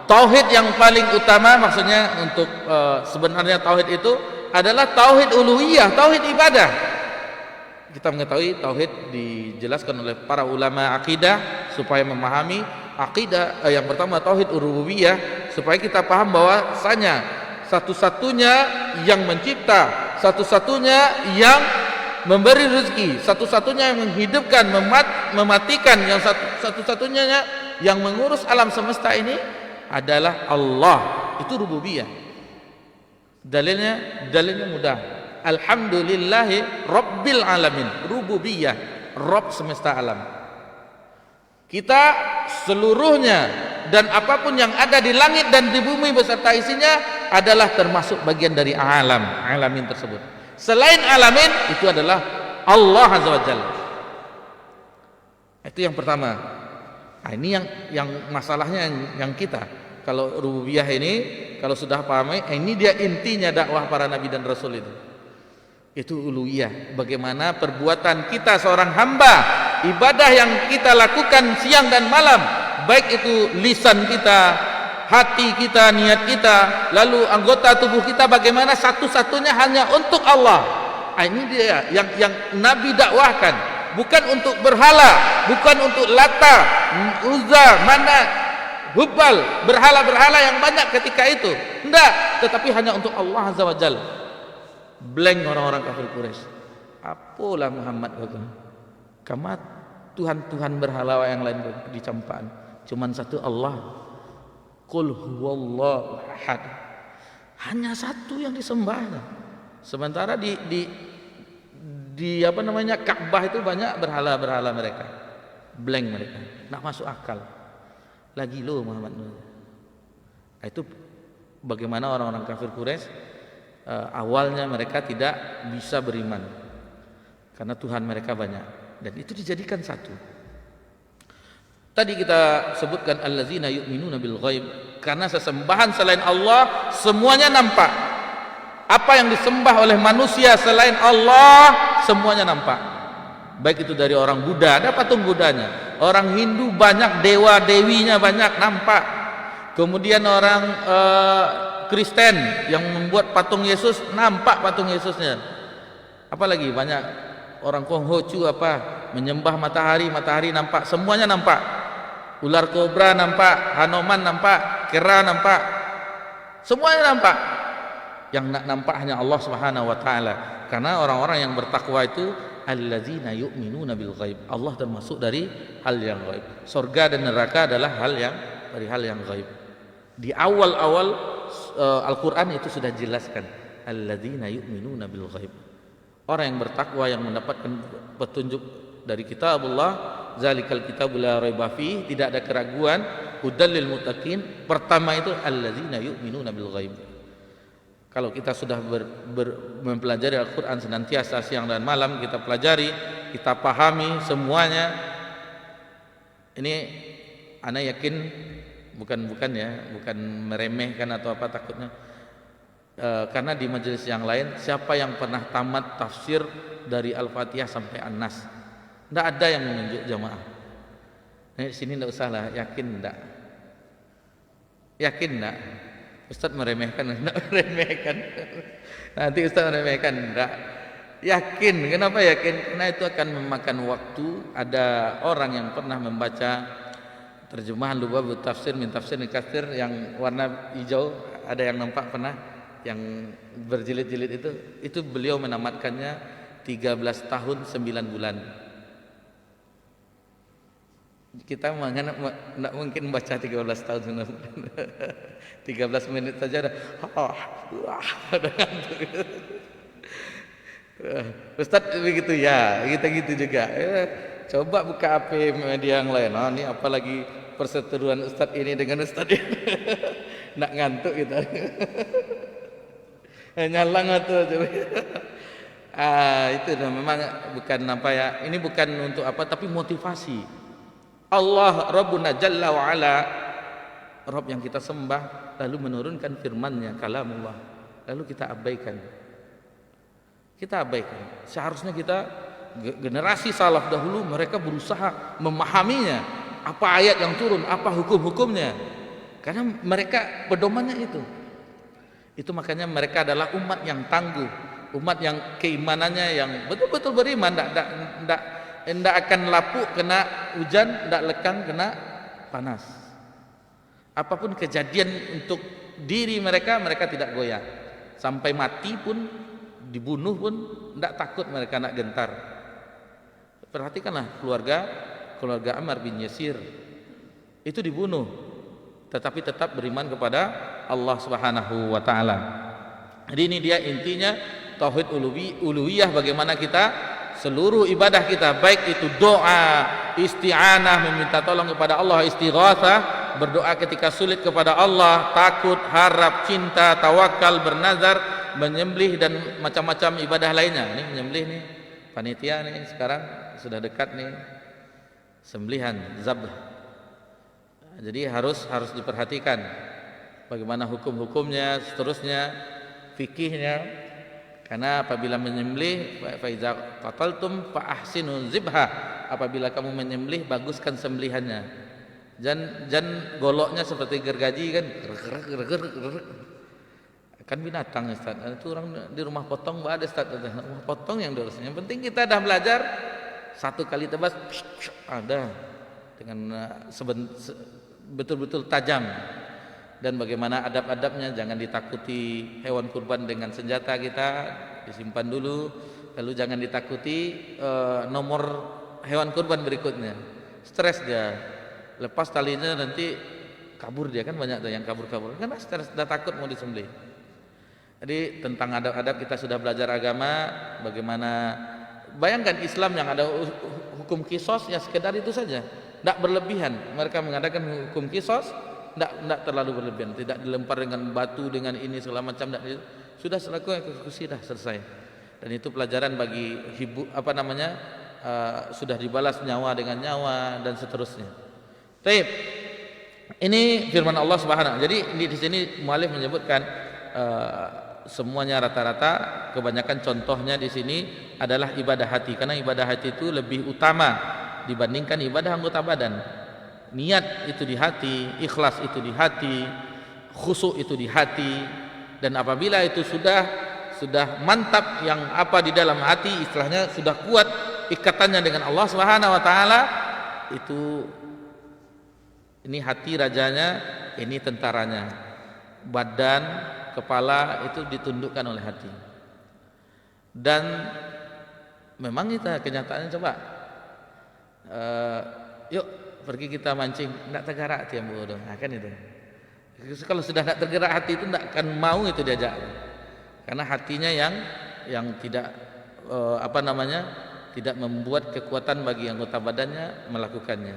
Tauhid yang paling utama, maksudnya untuk sebenarnya tauhid itu adalah tauhid uluhiyah, tauhid ibadah. Kita mengetahui tauhid dijelaskan oleh para ulama akidah supaya memahami akidah. Yang pertama tauhid rububiyah, supaya kita paham bahwasanya satu-satunya yang mencipta, satu-satunya yang memberi rezeki, satu-satunya yang menghidupkan, mematikan, yang satu-satunya yang mengurus alam semesta ini adalah Allah. Itu rububiyah. Dalilnya mudah. Alhamdulillahi Rabbil Alamin. Rububiyah, Rabb semesta alam. Kita seluruhnya dan apapun yang ada di langit dan di bumi beserta isinya adalah termasuk bagian dari alamin tersebut. Selain alamin itu adalah Allah Azza wa Jalla. Itu yang pertama. Nah, ini yang masalahnya yang kita. Kalau rububiyah ini kalau sudah pahami, ini dia intinya dakwah para nabi dan rasul itu. Itu uluhiyah. Bagaimana perbuatan kita seorang hamba, ibadah yang kita lakukan siang dan malam, baik itu lisan kita, hati kita, niat kita, lalu anggota tubuh kita, bagaimana satu-satunya hanya untuk Allah. Nah, ini dia yang Nabi dakwahkan, bukan untuk berhala, bukan untuk Lata, Uzza, Manat, Hubal, berhala-berhala yang banyak ketika itu. Tidak, tetapi hanya untuk Allah Azza wa Jalla. Blank orang-orang kafir Quraisy. Apalah Muhammad kamat Tuhan berhala yang lain dicampaan. Cuman satu Allah. Qul huwallahu ahad. Hanya satu yang disembah. Sementara di Ka'bah itu banyak berhala-berhala mereka. Blank mereka. Nak masuk akal. Lagi lo Muhammad. Nah, itu bagaimana orang-orang kafir Quraisy awalnya mereka tidak bisa beriman karena Tuhan mereka banyak, dan itu dijadikan satu. Tadi kita sebutkan allazina yu'minuna bil ghaib, karena sesembahan selain Allah semuanya nampak. Apa yang disembah oleh manusia selain Allah semuanya nampak. Baik itu dari orang Buddha, ada patung Buddhanya. Orang Hindu banyak dewa dewinya, banyak nampak. Kemudian orang Kristen yang membuat patung Yesus, nampak patung Yesusnya. Apalagi banyak orang Konghucu menyembah matahari nampak, semuanya nampak. Ular kobra nampak, Hanoman nampak, kera nampak, semuanya nampak. Yang nampak hanya Allah Subhanahu wa taala. Karena orang-orang yang bertakwa itu allazina yu'minuna bil ghaib. Allah termasuk dari hal yang gaib. Surga dan neraka adalah dari hal yang gaib. Di awal-awal Al-Quran itu sudah jelaskan alladzina yu'minuna bil ghaib. Orang yang bertakwa yang mendapatkan petunjuk dari kitabullah, zalikal kitabul la raiba fi, tidak ada keraguan, hudal lil muttaqin. Pertama itu alladzina yu'minuna bil ghaib. Kalau kita sudah mempelajari Al-Quran senantiasa siang dan malam, kita pelajari, kita pahami semuanya, ini ana yakin bukan meremehkan atau apa takutnya, karena di majelis yang lain siapa yang pernah tamat tafsir dari Al-Fatihah sampai An-Nas, tidak ada yang menunjuk jamaah. Sini tidak usah lah, yakin tidak Ustaz meremehkan, tidak meremehkan. Nanti Ustaz meremehkan, tidak yakin. Kenapa yakin? Karena itu akan memakan waktu. Ada orang yang pernah membaca terjemahan Lubabut Tafsir min Tafsir Katsir yang warna hijau, ada yang nampak pernah yang berjilid-jilid itu beliau menamatkannya 13 tahun 9 bulan. Kita nggak mungkin baca 13 tahun sunnah 13 menit saja ada udah ngantuk. Ustaz begitu ya, kita gitu juga. Coba buka HP media yang lain. Ini apalagi perseteruan Ustaz ini dengan Ustaz ini. Nak ngantuk kita. Nyalang atau itu memang bukan apa ya. Ini bukan untuk apa, tapi motivasi. Allah Rabbuna Jalla wa Ala, Rabb yang kita sembah, lalu menurunkan firman-Nya, kalamullah, lalu kita abaikan. Seharusnya kita, generasi salaf dahulu, mereka berusaha memahaminya, apa ayat yang turun, apa hukum-hukumnya, karena mereka pedomannya itu makanya mereka adalah umat yang tangguh, umat yang keimanannya yang betul-betul beriman, tidak akan lapuk kena hujan, tidak lekang kena panas. Apapun kejadian untuk diri mereka, mereka tidak goyah. Sampai mati pun, dibunuh pun, tidak takut mereka, nak gentar. Perhatikanlah keluarga Ammar bin Yasir, itu dibunuh, tetapi tetap beriman kepada Allah Subhanahu wa Ta'ala. Jadi ini dia intinya tauhid uluhiyah, bagaimana kita seluruh ibadah kita, baik itu doa, isti'anah, meminta tolong kepada Allah, istighatsah, berdoa ketika sulit kepada Allah, takut, harap, cinta, tawakal, bernazar, menyembelih dan macam-macam ibadah lainnya. Ini menyembelih nih, panitia nih sekarang sudah dekat nih sembelihan zabh. Jadi harus diperhatikan bagaimana hukum-hukumnya, seterusnya fikihnya. Karena apabila menyembelih, fa iza qataltum fa ahsinu zibha, apabila kamu menyembelih, baguskan sembelihannya. Jangan goloknya seperti gergaji kan, kan binatang Ustaz. Itu orang di rumah potong ada Ustaz, rumah potong yang diurusnya. Yang penting kita dah belajar, satu kali tebas ada dengan betul-betul tajam. Dan bagaimana adab-adabnya, jangan ditakuti hewan kurban dengan senjata kita, disimpan dulu. Lalu jangan ditakuti nomor hewan kurban berikutnya, stres dia, lepas talinya nanti kabur dia, kan banyak tuh yang kabur-kabur karena stres, dah takut mau disembelih. Jadi tentang adab-adab kita sudah belajar agama, bagaimana bayangkan Islam yang ada hukum kisos, ya sekedar itu saja, tidak berlebihan. Mereka mengadakan hukum kisos, tidak terlalu berlebihan, tidak dilempar dengan batu, dengan ini segala macam, sudah selaku eksekusi, dah selesai. Dan itu pelajaran bagi sudah dibalas nyawa dengan nyawa dan seterusnya. Baik, ini firman Allah Subhanahu. Jadi di sini muallif menyebutkan semuanya rata-rata, kebanyakan contohnya di sini adalah ibadah hati, karena ibadah hati itu lebih utama dibandingkan ibadah anggota badan. Niat itu di hati, ikhlas itu di hati, khusyuk itu di hati. Dan apabila itu sudah mantap yang apa di dalam hati, istilahnya sudah kuat ikatannya dengan Allah Subhanahu wa taala, itu ini hati rajanya, ini tentaranya. Badan, kepala itu ditundukkan oleh hati. Dan memang kita kenyataannya coba yuk pergi kita mancing, tidak tergerak hati yang bodoh, kan itu. Kalau sudah tidak tergerak hati itu tidak akan mau itu diajak, karena hatinya yang tidak tidak membuat kekuatan bagi anggota badannya melakukannya.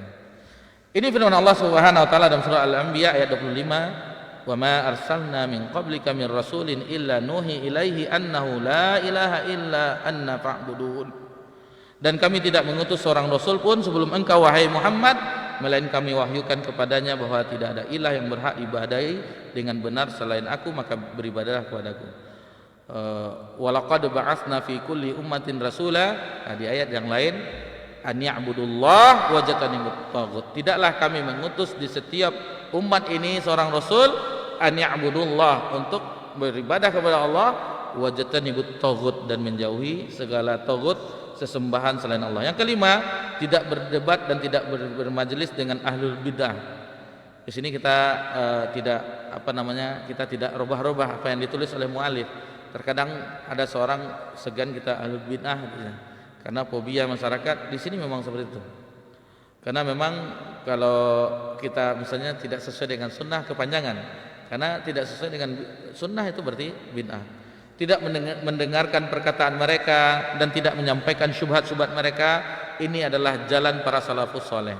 Ini firman Allah Subhanahu wa taala dalam surah Al-Anbiya ayat 25, "Wa ma arsalna min qablika min rasulin illa nuhi ilaihi annahu la ilaha illa anna fa'budun." Dan kami tidak mengutus seorang rasul pun sebelum engkau wahai Muhammad, melainkan kami wahyukan kepadanya bahwa tidak ada ilah yang berhak ibadahi dengan benar selain aku, maka beribadahlah kepadaku. Walaqad ba'atsna fi kulli ummatin rasula. Di ayat yang lain, an ya'budullah wa jatanibut taghut. Tidaklah kami mengutus di setiap umat ini seorang rasul, an ya'budullah, untuk beribadah kepada Allah, wa jatanibut taghut, dan menjauhi segala taghut, sesembahan selain Allah. Yang kelima, tidak berdebat dan tidak bermajelis dengan ahlul bidah. Di sini kita kita tidak robah-robah apa yang ditulis oleh muallif. Terkadang ada seorang segan kita ahlul bidah, karena fobia masyarakat. Di sini memang seperti itu. Karena memang kalau kita misalnya tidak sesuai dengan sunnah kepanjangan, karena tidak sesuai dengan sunnah itu berarti bid'ah. Tidak mendengarkan perkataan mereka dan tidak menyampaikan syubhat-syubhat mereka, ini adalah jalan para salafus soleh.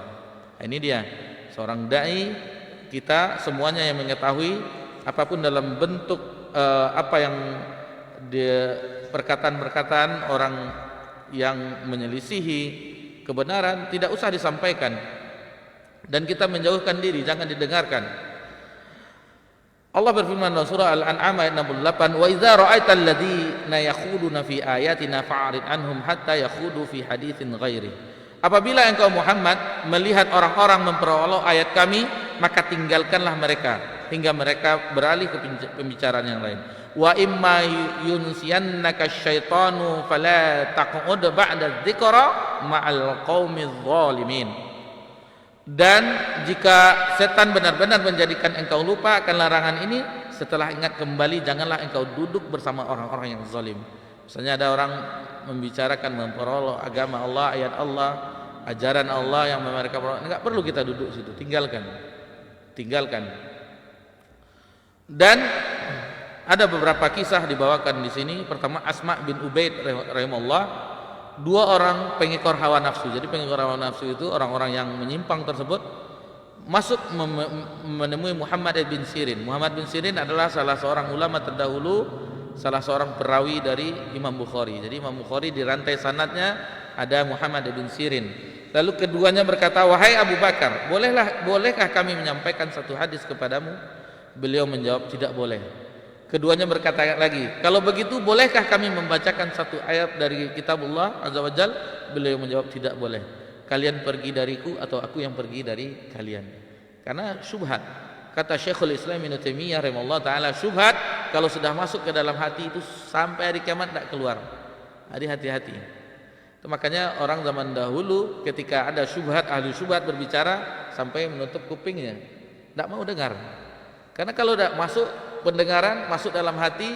Ini dia seorang dai, kita semuanya yang mengetahui apapun dalam bentuk apa yang perkataan-perkataan orang yang menyelisihi kebenaran tidak usah disampaikan, dan kita menjauhkan diri, jangan didengarkan. Allah berfirman dalam surah Al-An'am ayat 68, "Wa idza ra'aital ladzina yakhuduna fi ayatina fa'rid anhum hatta yakhudu fi haditsin ghairi." Apabila engkau Muhammad melihat orang-orang memperolok ayat kami, maka tinggalkanlah mereka hingga mereka beralih ke pembicaraan yang lain. Wa imma yunsiyannaka syaitanu fala taq'ud ba'da dzikra ma'al qaumiz zalimin. Dan jika setan benar-benar menjadikan engkau lupa akan larangan ini, setelah ingat kembali janganlah engkau duduk bersama orang-orang yang zalim. Misalnya ada orang membicarakan memperolok agama Allah, ayat Allah, ajaran Allah yang mereka enggak perlu kita duduk situ, tinggalkan. Dan ada beberapa kisah dibawakan di sini. Pertama, Asma bin Ubaid rahimahullah, dua orang pengekor hawa nafsu. Jadi pengekor hawa nafsu itu orang-orang yang menyimpang tersebut masuk menemui Muhammad bin Sirin. Muhammad bin Sirin adalah salah seorang ulama terdahulu, salah seorang perawi dari Imam Bukhari. Jadi Imam Bukhari di rantai sanadnya ada Muhammad bin Sirin. Lalu keduanya berkata, "Wahai Abu Bakar, bolehkah kami menyampaikan satu hadis kepadamu?" Beliau menjawab, "Tidak boleh." Keduanya berkata lagi, "Kalau begitu bolehkah kami membacakan satu ayat dari kitabullah azza wajal?" Beliau menjawab, "Tidak boleh. Kalian pergi dariku atau aku yang pergi dari kalian." Karena syubhat. Kata Syekhul Islam Ibnu Taimiyah rahimahullah taala, syubhat kalau sudah masuk ke dalam hati itu sampai hari kiamat tidak keluar. Jadi hati-hati. Itu makanya orang zaman dahulu ketika ada syubhat, ahli syubhat berbicara sampai menutup kupingnya, tidak mau dengar. Karena kalau tidak masuk pendengaran, masuk dalam hati,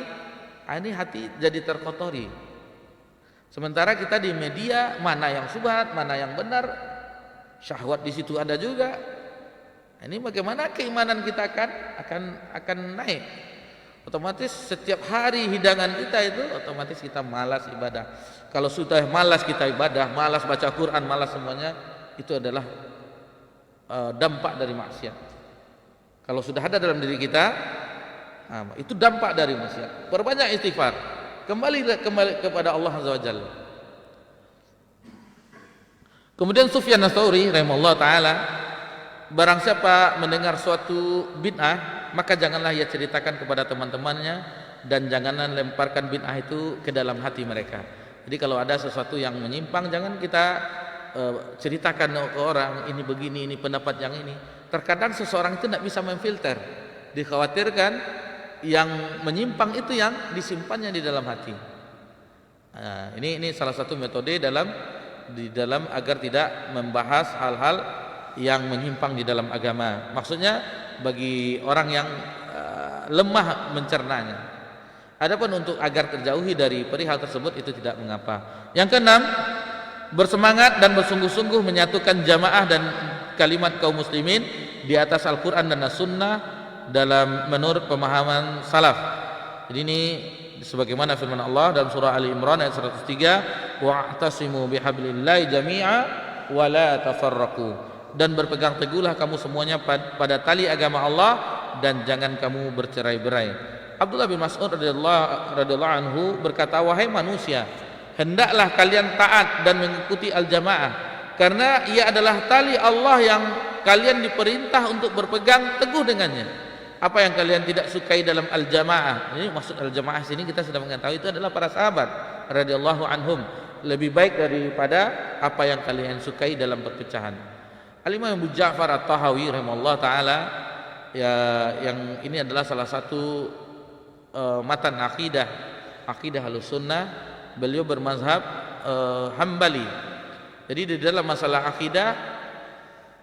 ini hati jadi terkotori. Sementara kita di media, mana yang syubhat, mana yang benar, syahwat di situ ada juga. Ini bagaimana keimanan kita akan naik. Otomatis setiap hari hidangan kita itu otomatis kita malas ibadah. Kalau sudah malas kita ibadah, malas baca Quran, malas semuanya, itu adalah dampak dari maksiat. Kalau sudah ada dalam diri kita, itu dampak dari maksiat. Perbanyak istighfar, kembali kepada Allah azza wajalla. Kemudian Sufyan Ats-Tsauri rahimahullah taala, barang siapa mendengar suatu bid'ah, maka janganlah ia ceritakan kepada teman-temannya dan janganlah lemparkan bid'ah itu ke dalam hati mereka. Jadi kalau ada sesuatu yang menyimpang, jangan kita ceritakan ke orang, ini begini, ini pendapat yang ini. Terkadang seseorang itu tidak bisa memfilter, dikhawatirkan yang menyimpang itu yang disimpannya di dalam hati. Nah, ini salah satu metode di dalam agar tidak membahas hal-hal yang menyimpang di dalam agama. Maksudnya bagi orang yang lemah mencernanya. Adapun untuk agar terjauhi dari perihal tersebut itu tidak mengapa. Yang keenam, bersemangat dan bersungguh-sungguh menyatukan jamaah dan kalimat kaum muslimin di atas Al-Quran dan As-Sunnah dalam menurut pemahaman salaf. Jadi ini sebagaimana firman Allah dalam surah Ali Imran ayat 103, wa'tasimu bihablillahi jami'a wa la tafarraqu, dan berpegang teguhlah kamu semuanya pada tali agama Allah dan jangan kamu bercerai-berai. Abdullah bin Mas'ud radhiyallahu anhu berkata, "Wahai manusia, hendaklah kalian taat dan mengikuti al-jamaah, karena ia adalah tali Allah yang kalian diperintah untuk berpegang teguh dengannya. Apa yang kalian tidak sukai dalam al-jamaah," ini maksud al-jamaah sini kita sudah mengetahui itu adalah para sahabat radhiyallahu anhum, lebih baik daripada apa yang kalian sukai dalam perpecahan. Al-Imam Abu Ja'far At-Tahawi rahimahullah taala, ya, yang ini adalah salah satu matan akidah Ahlussunnah. Beliau bermazhab Hambali. Jadi di dalam masalah akidah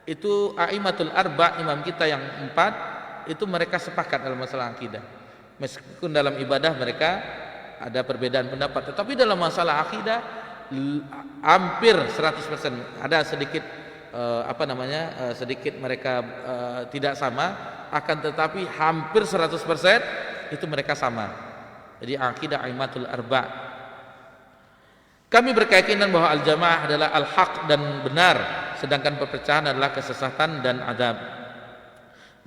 itu a'immatul arba', imam kita yang 4 itu mereka sepakat dalam masalah akidah. Meskipun dalam ibadah mereka ada perbedaan pendapat, tetapi dalam masalah akidah hampir 100%. Ada sedikit sedikit mereka tidak sama, akan tetapi hampir 100% itu mereka sama. Jadi akidah aimatul arba'. Kami berkeyakinan bahwa al-jamaah adalah al-haq dan benar, sedangkan perpecahan adalah kesesatan dan adab.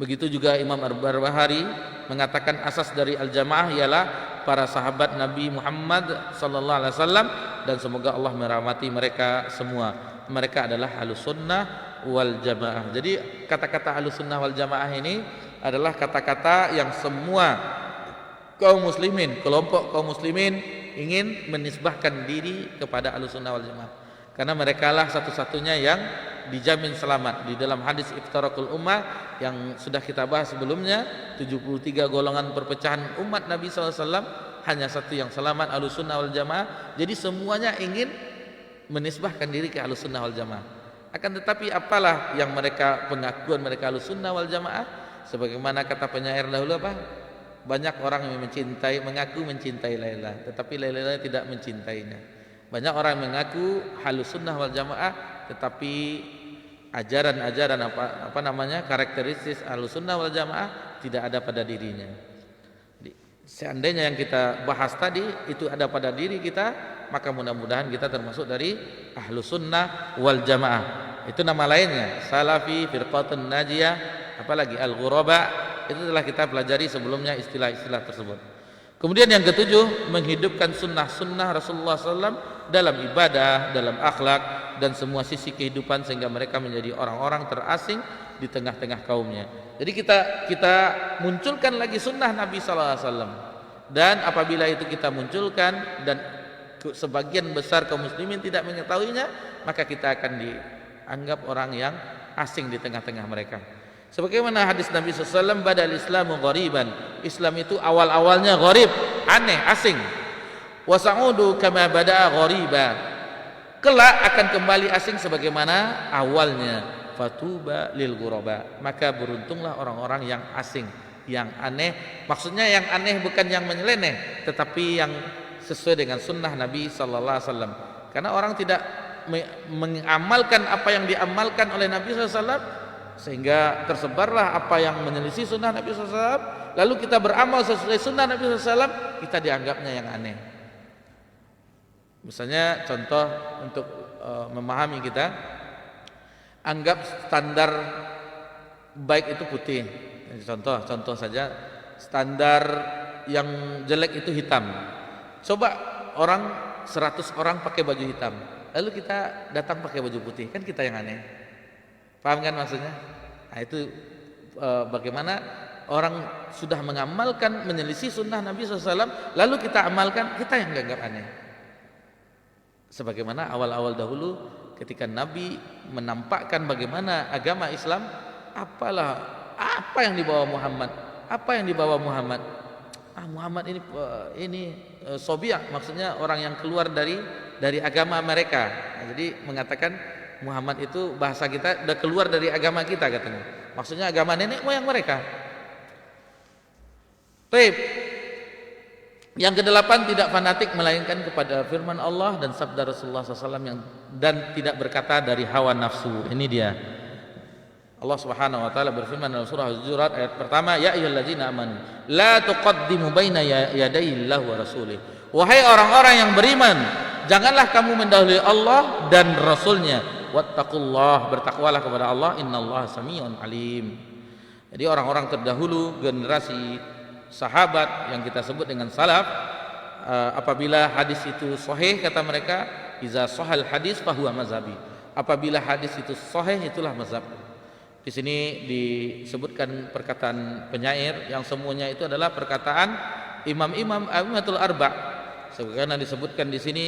Begitu juga Imam Ar-Barbahari mengatakan asas dari al-jamaah ialah para sahabat Nabi Muhammad sallallahu alaihi wasallam, dan semoga Allah merahmati mereka semua. Mereka adalah ahlus sunnah wal jamaah. Jadi kata-kata ahlus sunnah wal jamaah ini adalah kata-kata yang semua kaum muslimin, kelompok kaum muslimin ingin menisbahkan diri kepada ahlus sunnah wal jamaah, karena mereka lah satu-satunya yang dijamin selamat. Di dalam hadis iftarakul ummah yang sudah kita bahas sebelumnya, 73 golongan perpecahan umat Nabi SAW, hanya satu yang selamat, ahlus sunnah wal jamaah. Jadi semuanya ingin menisbahkan diri ke ahlus sunnah wal jamaah. Akan tetapi apalah yang pengakuan mereka ahlus sunnah wal jamaah? Sebagaimana kata penyair dahulu apa? Banyak orang yang mengaku mencintai Laila, tetapi Laila tidak mencintainya. Banyak orang mengaku ahlus sunnah wal jamaah, tetapi ajaran-ajaran karakteristik ahlus sunnah wal jamaah tidak ada pada dirinya. Seandainya yang kita bahas tadi itu ada pada diri kita, maka mudah-mudahan kita termasuk dari ahlus sunnah wal jamaah. Itu nama lainnya, salafi, firqatun najiyah, apalagi al-ghuraba. Itu telah kita pelajari sebelumnya istilah-istilah tersebut. Kemudian yang ketujuh, menghidupkan sunnah-sunnah Rasulullah SAW dalam ibadah, dalam akhlak, dan semua sisi kehidupan, sehingga mereka menjadi orang-orang terasing di tengah-tengah kaumnya. Jadi kita munculkan lagi sunnah Nabi SAW, dan apabila itu kita munculkan dan sebagian besar kaum muslimin tidak mengetahuinya, maka kita akan dianggap orang yang asing di tengah-tengah mereka. Sebagaimana hadis Nabi SAW, badal islamu ghariban, Islam itu awal-awalnya gharib, aneh, asing. Wasa'udu kama bada'a ghariba, kelak akan kembali asing sebagaimana awalnya. Fatuba lil ghuraba, maka beruntunglah orang-orang yang asing, yang aneh. Maksudnya yang aneh bukan yang menyeleneh, tetapi yang sesuai dengan sunnah Nabi SAW. Karena orang tidak mengamalkan apa yang diamalkan oleh Nabi SAW, sehingga tersebarlah apa yang menyelisih sunnah Nabi SAW. Lalu kita beramal sesuai sunnah Nabi SAW, kita dianggapnya yang aneh. Misalnya contoh untuk memahami kita, anggap standar baik itu putih. Contoh saja, standar yang jelek itu hitam. Coba 100 orang pakai baju hitam, lalu kita datang pakai baju putih, kan kita yang aneh. Paham kan maksudnya? Nah, itu bagaimana orang sudah mengamalkan menyelisih sunnah Nabi SAW, lalu kita amalkan, kita yang dianggap aneh. Sebagaimana awal-awal dahulu ketika Nabi menampakkan bagaimana agama Islam, apa yang dibawa Muhammad? Apa yang dibawa Muhammad? Muhammad ini sobiak, maksudnya orang yang keluar dari agama mereka. Nah, jadi mengatakan Muhammad itu bahasa kita udah keluar dari agama kita katanya. Maksudnya agama nenek moyang mereka. Baik. Yang kedelapan, tidak fanatik melainkan kepada firman Allah dan sabda Rasulullah SAW dan tidak berkata dari hawa nafsu. Ini dia. Allah Subhanahu wa taala berfirman dalam surah Al-Hujurat ayat pertama, ya ayyuhalladzina amanu la tuqaddimu baina yadayillahi wa rasulih. Wahai orang-orang yang beriman, janganlah kamu mendahului Allah dan Rasulnya. Wattaqullah, bertakwalah kepada Allah, innallaha samiun alim. Jadi orang-orang terdahulu, generasi sahabat yang kita sebut dengan salaf, apabila hadis itu sahih, kata mereka, iza sahal hadis fahuwa mazhabi. Apabila hadis itu sahih, itulah mazhab. Di sini disebutkan perkataan penyair yang semuanya itu adalah perkataan imam-imam a'immatul arba'. Sebagaimana disebutkan di sini,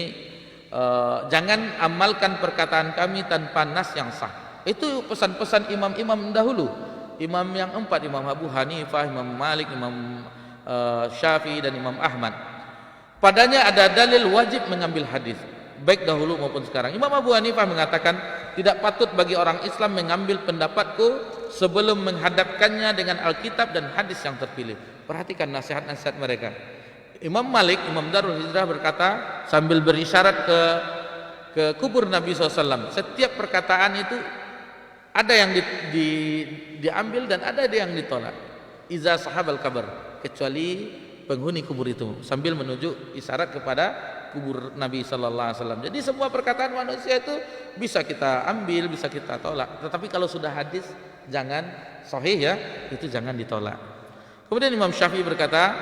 jangan amalkan perkataan kami tanpa nas yang sah. Itu pesan-pesan imam-imam dahulu, imam yang 4, Imam Abu Hanifah, Imam Malik, Imam Syafi'i dan Imam Ahmad. Padanya ada dalil wajib mengambil hadis, baik dahulu maupun sekarang. Imam Abu Hanifah mengatakan tidak patut bagi orang Islam mengambil pendapatku sebelum menghadapkannya dengan Alkitab dan hadis yang terpilih. Perhatikan nasihat-nasihat mereka. Imam Malik, Imam Darul Hijrah berkata sambil berisyarat ke kubur Nabi SAW, setiap perkataan itu Ada yang diambil dan ada yang ditolak. Iza sahabal kabar, kecuali penghuni kubur itu, sambil menunjuk isyarat kepada kubur Nabi sallallahu alaihi wasallam. Jadi semua perkataan manusia itu bisa kita ambil, bisa kita tolak. Tetapi kalau sudah hadis jangan sahih ya, itu jangan ditolak. Kemudian Imam Syafi'i berkata,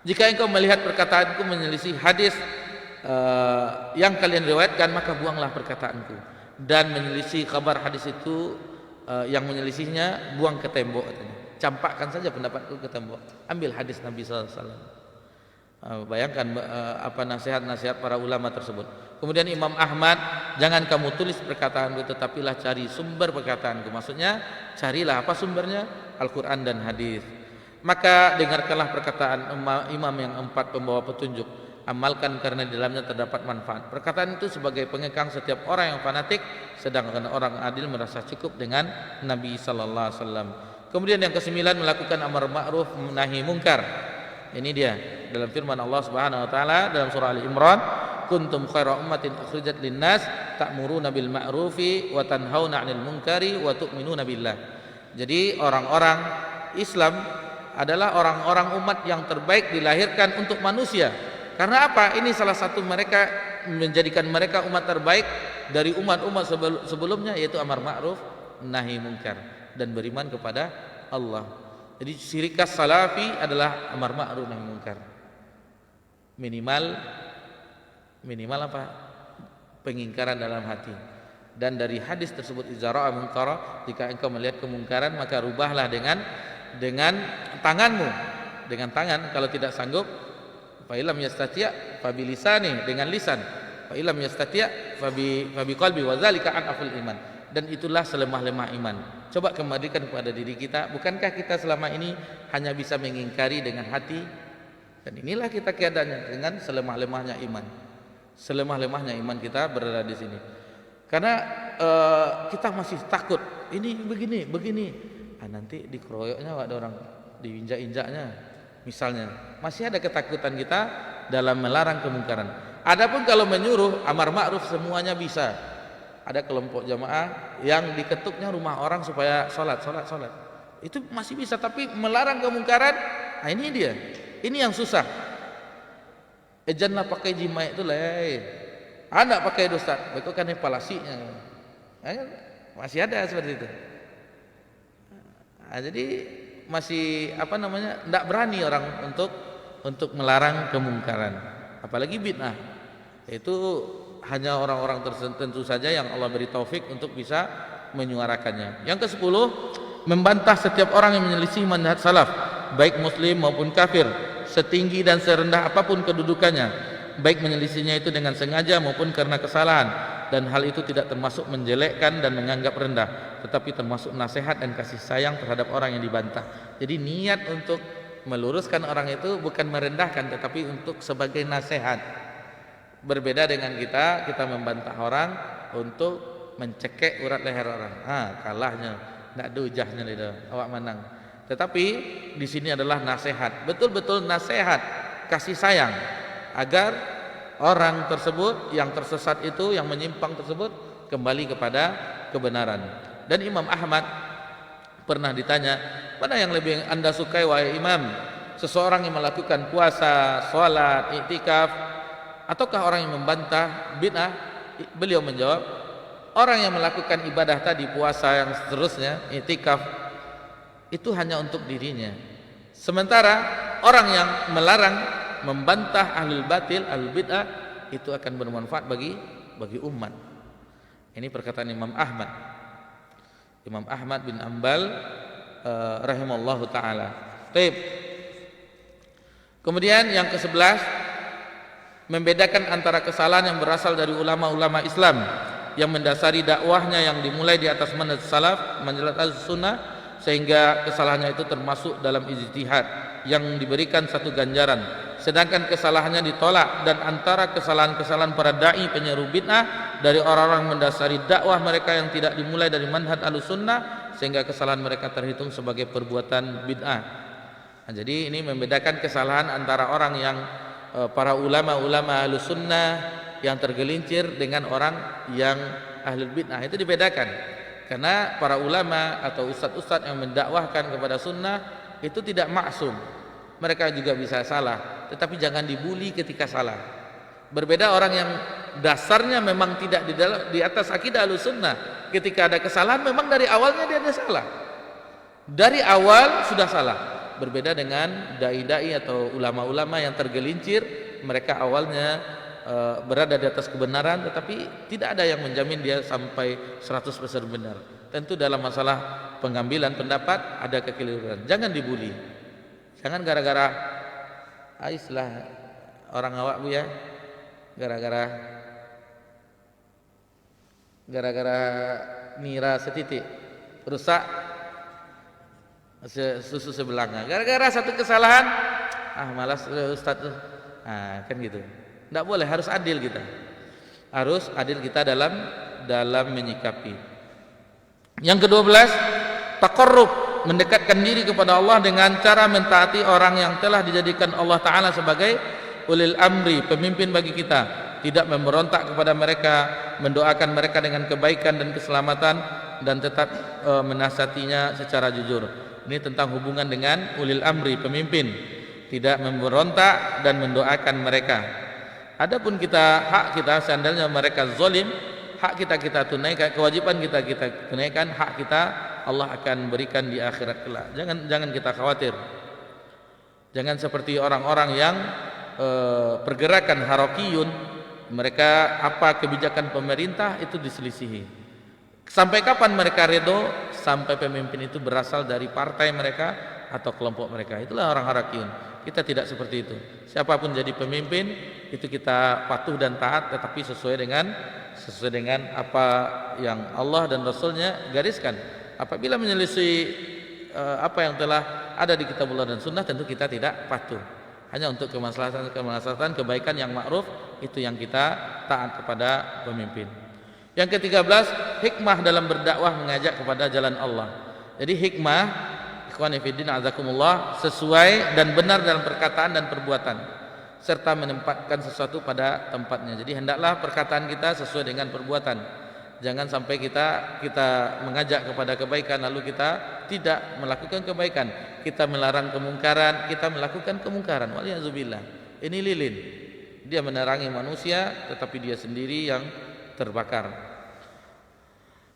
jika engkau melihat perkataanku menyelisih hadis yang kalian riwayatkan, maka buanglah perkataanku. Dan menyelisih kabar hadis itu, yang menyelisihnya buang ke tembok katanya. Campakkan saja pendapatku ke tembok. Ambil hadis Nabi sallallahu alaihi wasallam. Bayangkan apa nasihat-nasihat para ulama tersebut. Kemudian Imam Ahmad, jangan kamu tulis perkataanku, tetapilah cari sumber perkataanku. Maksudnya carilah apa sumbernya, Al-Quran dan hadis. Maka dengarkanlah perkataan imam yang 4 pembawa petunjuk, amalkan karena di dalamnya terdapat manfaat. Perkataan itu sebagai pengekang setiap orang yang fanatik, sedangkan orang adil merasa cukup dengan Nabi sallallahu alaihi wasallam. Kemudian yang ke-9, melakukan amar ma'ruf nahi mungkar. Ini dia dalam firman Allah Subhanahu wa taala dalam surah Ali Imran, kuntum khaira ummatin ukhrijat linnas ta'muruna bil ma'rufi wa tanhauna 'anil munkari wa tu'minuna billah. Jadi orang-orang Islam adalah orang-orang umat yang terbaik dilahirkan untuk manusia. Karena apa? Ini salah satu mereka menjadikan mereka umat terbaik dari umat-umat sebelumnya, yaitu amar ma'ruf nahi munkar dan beriman kepada Allah. Jadi ciri khas salafi adalah amar ma'ruf nahi munkar. Minimal apa? Pengingkaran dalam hati. Dan dari hadis tersebut, idza ra'a munkara, jika engkau melihat kemungkaran maka rubahlah dengan tanganmu, dengan tangan. Kalau tidak sanggup, fa illam yastati' fa bilisani, dengan lisan. Fa illam yastati' fa bi qalbi wa dzalika an aful iman. Dan itulah selemah-lemah iman. Coba kembalikan kepada diri kita, bukankah kita selama ini hanya bisa mengingkari dengan hati? Dan inilah kita keadaannya dengan selemah-lemahnya iman. Selemah-lemahnya iman kita berada di sini. Karena kita masih takut, ini begini. Nanti dikeroyoknya ada orang, diinjak-injaknya misalnya. Masih ada ketakutan kita dalam melarang kemungkaran. Adapun kalau menyuruh amar ma'ruf semuanya bisa. Ada kelompok jamaah yang diketuknya rumah orang supaya sholat. Itu masih bisa, tapi melarang kemungkaran, nah ini dia. Ini yang susah. Janganlah pakai jima itu lah. Anak pakai dosa, itu kan palasinya. Masih ada seperti itu. Nah, jadi masih tidak berani orang untuk melarang kemungkaran, apalagi bid'ah. Itu hanya orang-orang tertentu saja yang Allah beri taufik untuk bisa menyuarakannya. Yang ke-10, membantah setiap orang yang menyelisih manhaj salaf, baik muslim maupun kafir, setinggi dan serendah apapun kedudukannya, baik menyelisihnya itu dengan sengaja maupun karena kesalahan. Dan hal itu tidak termasuk menjelekkan dan menganggap rendah, tetapi termasuk nasihat dan kasih sayang terhadap orang yang dibantah. Jadi niat untuk meluruskan orang itu bukan merendahkan, tetapi untuk sebagai nasihat. Berbeda dengan kita membantah orang untuk mencekek urat leher orang. Kalahnya, nak dujahnya itu, awak menang. Tetapi di sini adalah nasihat, betul-betul nasihat, kasih sayang, agar orang tersebut yang tersesat itu, yang menyimpang tersebut kembali kepada kebenaran. Dan Imam Ahmad pernah ditanya, mana yang lebih anda sukai wahai imam? Seseorang yang melakukan puasa, sholat, iktikaf, ataukah orang yang membantah bid'ah? Beliau menjawab, orang yang melakukan ibadah tadi, puasa yang seterusnya, iktikaf, itu hanya untuk dirinya. Sementara orang yang melarang, membantah ahlul batil, ahlul bid'ah, itu akan bermanfaat bagi umat. Ini perkataan Imam Ahmad bin Ambal rahimallahu taala. Baik. Kemudian yang ke-11, membedakan antara kesalahan yang berasal dari ulama-ulama Islam yang mendasari dakwahnya yang dimulai di atas manhaj salaf, manhaj sunnah, sehingga kesalahannya itu termasuk dalam ijtihad yang diberikan satu ganjaran, sedangkan kesalahannya ditolak, dan antara kesalahan-kesalahan para dai penyeru bid'ah dari orang-orang mendasari dakwah mereka yang tidak dimulai dari manhaj sunnah, sehingga kesalahan mereka terhitung sebagai perbuatan bid'ah. Nah, jadi ini membedakan kesalahan antara orang yang para ulama-ulama ahlus sunnah yang tergelincir dengan orang yang ahlul bid'ah, itu dibedakan. Karena para ulama atau ustadz-ustadz yang mendakwahkan kepada sunnah itu tidak maksum. Mereka juga bisa salah, tetapi jangan dibuli ketika salah. Berbeda orang yang dasarnya memang tidak di atas akidah Ahlussunnah, ketika ada kesalahan memang dari awalnya dia ada salah. Dari awal sudah salah. Berbeda dengan dai-dai atau ulama-ulama yang tergelincir, mereka awalnya berada di atas kebenaran, tetapi tidak ada yang menjamin dia sampai 100% benar. Tentu dalam masalah pengambilan pendapat ada kekeliruan. Jangan dibuli. Jangan gara-gara aislah orang awak bu ya, gara-gara nira setitik rusak susu sebelanga. Gara-gara satu kesalahan, malas Ustaz tuh. Kan gitu. Tidak boleh, harus adil kita. Harus adil kita dalam menyikapi. Yang ke-12, taqarrub, mendekatkan diri kepada Allah dengan cara mentaati orang yang telah dijadikan Allah Ta'ala sebagai ulil amri, pemimpin bagi kita. Tidak memberontak kepada mereka, mendoakan mereka dengan kebaikan dan keselamatan, dan tetap menasihatinya secara jujur. Ini tentang hubungan dengan ulil amri, pemimpin. Tidak memberontak dan mendoakan mereka. Adapun hak kita, seandainya mereka zalim, hak kita tunaikan, kewajiban kita tunaikan, hak kita Allah akan berikan di akhirat kelak. Jangan kita khawatir. Jangan seperti orang-orang yang pergerakan harakiyun, mereka apa kebijakan pemerintah itu diselisihi. Sampai kapan mereka redo? Sampai pemimpin itu berasal dari partai mereka atau kelompok mereka. Itulah orang harakiyun. Kita tidak seperti itu. Siapapun jadi pemimpin itu kita patuh dan taat, tetapi sesuai dengan apa yang Allah dan Rasulnya gariskan. Apabila menyelisih apa yang telah ada di Kitabullah dan Sunnah, tentu kita tidak patuh. Hanya untuk kemaslahatan kebaikan yang ma'ruf, itu yang kita taat kepada pemimpin. Yang ke-13, hikmah dalam berdakwah mengajak kepada jalan Allah. Jadi hikmah, ikhwani fiddin azakumullah, sesuai dan benar dalam perkataan dan perbuatan, serta menempatkan sesuatu pada tempatnya. Jadi hendaklah perkataan kita sesuai dengan perbuatan. Jangan sampai kita mengajak kepada kebaikan lalu kita tidak melakukan kebaikan. Kita melarang kemungkaran, kita melakukan kemungkaran. Waliyadzubillah. Ini lilin. Dia menerangi manusia tetapi dia sendiri yang terbakar.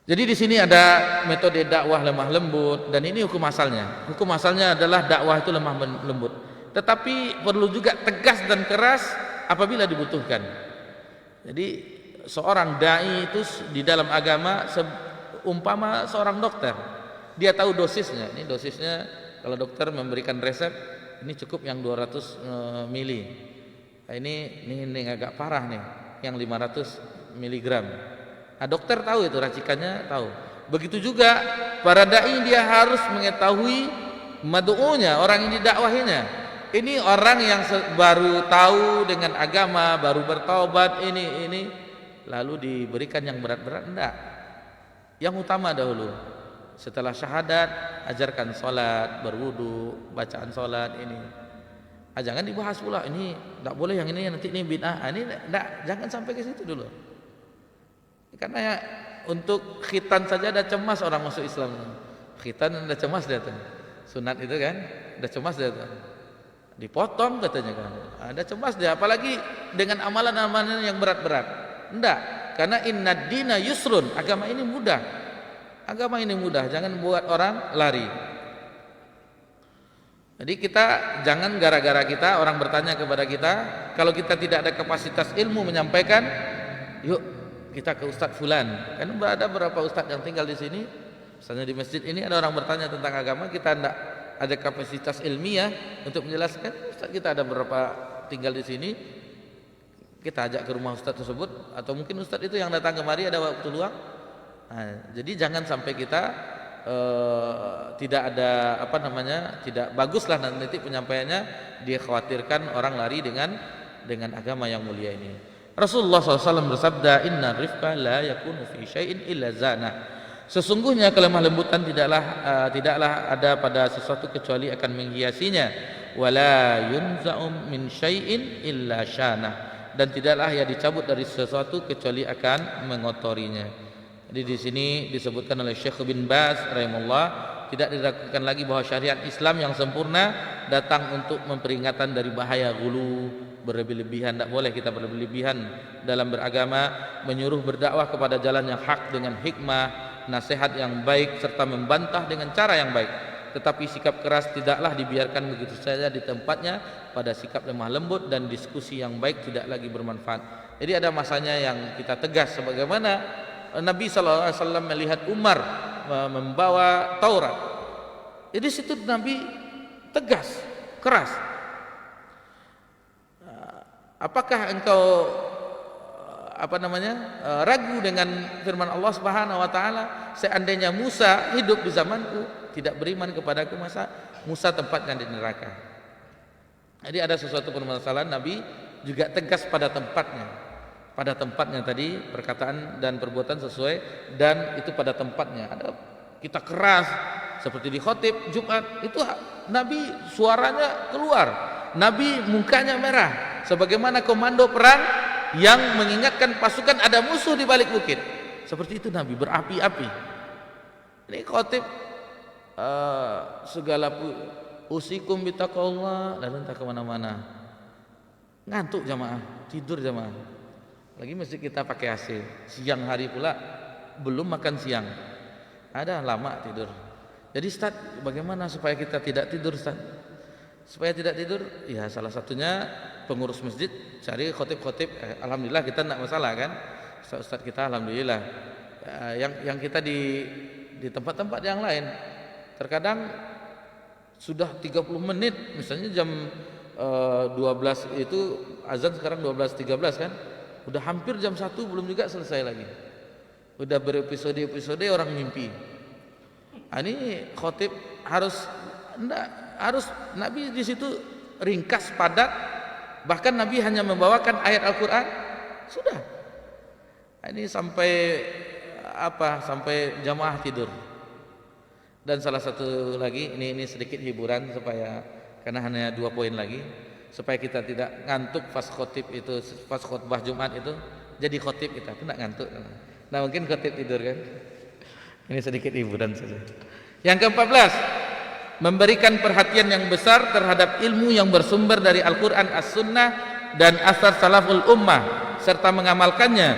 Jadi di sini ada metode dakwah lemah lembut, dan ini hukum asalnya. Hukum asalnya adalah dakwah itu lemah lembut. Tetapi perlu juga tegas dan keras apabila dibutuhkan. Jadi seorang dai itu di dalam agama umpama seorang dokter. Dia tahu dosisnya. Ini dosisnya kalau dokter memberikan resep ini cukup yang 200 mili. Nah, ini agak parah nih, yang 500 miligram. Nah, dokter tahu itu racikannya, tahu. Begitu juga para dai, dia harus mengetahui mad'unya, orang yang didakwahinya. Ini orang yang baru tahu dengan agama, baru bertaubat, ini lalu diberikan yang berat-berat, enggak. Yang utama dahulu, setelah syahadat ajarkan salat, berwudu, bacaan salat ini. Jangan dibahas pula ini enggak boleh, yang ini nanti ini bid'ah. Ini enggak, jangan sampai ke situ dulu. Karena ya, untuk khitan saja ada cemas orang masuk Islam. Khitan ada cemas dia tuh. Sunat itu kan, ada cemas dia tuh. Dipotong katanya kan. Ada cemas dia, apalagi dengan amalan-amalan yang berat-berat. Enggak, karena innad dina yusrun, agama ini mudah. Agama ini mudah, jangan buat orang lari. Jadi kita jangan gara-gara kita orang bertanya kepada kita, kalau kita tidak ada kapasitas ilmu menyampaikan, yuk kita ke Ustadz Fulan. Kan ada beberapa Ustadz yang tinggal di sini, misalnya di masjid ini ada orang bertanya tentang agama, kita tidak ada kapasitas ilmiah untuk menjelaskan. Ustadz kita ada beberapa tinggal di sini, kita ajak ke rumah Ustadz tersebut, atau mungkin Ustadz itu yang datang kemari ada waktu luang. Jadi jangan sampai kita tidak ada tidak baguslah nanti penyampaiannya, dia khawatirkan orang lari dengan agama yang mulia ini. Rasulullah SAW bersabda, inna rifqa la yakunu fi syai'in illa zana. Sesungguhnya kelemah lembutan tidaklah ada pada sesuatu kecuali akan menghiasinya. Wala yunza'u min syai'in illa syana. Dan tidaklah ia dicabut dari sesuatu kecuali akan mengotorinya. Jadi di sini disebutkan oleh Syekh bin Baz rahimahullah, tidak diragukan lagi bahwa syariat Islam yang sempurna datang untuk memperingatkan dari bahaya ghulu, berlebih-lebihan. Tidak boleh kita berlebih-lebihan dalam beragama, menyuruh berdakwah kepada jalan yang hak dengan hikmah, nasihat yang baik, serta membantah dengan cara yang baik. Tetapi sikap keras tidaklah dibiarkan begitu saja di tempatnya. Pada sikap lemah lembut dan diskusi yang baik tidak lagi bermanfaat. Jadi ada masanya yang kita tegas, sebagaimana Nabi SAW melihat Umar membawa Taurat. Jadi situ Nabi tegas, keras. Apakah engkau ragu dengan firman Allah Subhanahu wa taala, seandainya Musa hidup di zamanku tidak beriman kepadaku, masa Musa tempatnya di neraka. Jadi ada sesuatu permasalahan, Nabi juga tegas pada tempatnya. Pada tempatnya tadi, perkataan dan perbuatan sesuai, dan itu pada tempatnya. Ada kita keras seperti di khotib Jumat, itu Nabi suaranya keluar, Nabi mukanya merah sebagaimana komando perang yang mengingatkan pasukan ada musuh di balik bukit. Seperti itu Nabi, berapi-api. Ini khotib segala usikum bitaqwallah, lalu entah kemana-mana, ngantuk jamaah, tidur jamaah. Lagi mesti kita pakai AC, siang hari pula belum makan siang, ada lama tidur. Jadi Ustaz, bagaimana supaya kita tidak tidur Ustaz? Supaya tidak tidur, ya salah satunya pengurus masjid cari khotib-khotib. Alhamdulillah kita tidak masalah kan, Ustaz kita alhamdulillah. Yang kita di tempat-tempat yang lain terkadang sudah 30 menit, misalnya jam 12 itu azan, sekarang 12.13 kan, udah hampir jam 1 belum juga selesai lagi, udah berepisode-episode orang mimpi. Ini khotib harus Nabi di situ ringkas, padat, bahkan Nabi hanya membawakan ayat Al-Quran sudah. Ini sampai jamaah tidur. Dan salah satu lagi, ini sedikit hiburan supaya, karena hanya 2 poin lagi, supaya kita tidak ngantuk pas khotbah Jumat itu. Jadi khotib kita tidak ngantuk. Nah mungkin khotib tidur kan. Ini sedikit hiburan saja. Yang ke-14, memberikan perhatian yang besar terhadap ilmu yang bersumber dari Al-Quran, As-Sunnah dan asar salaful ummah, serta mengamalkannya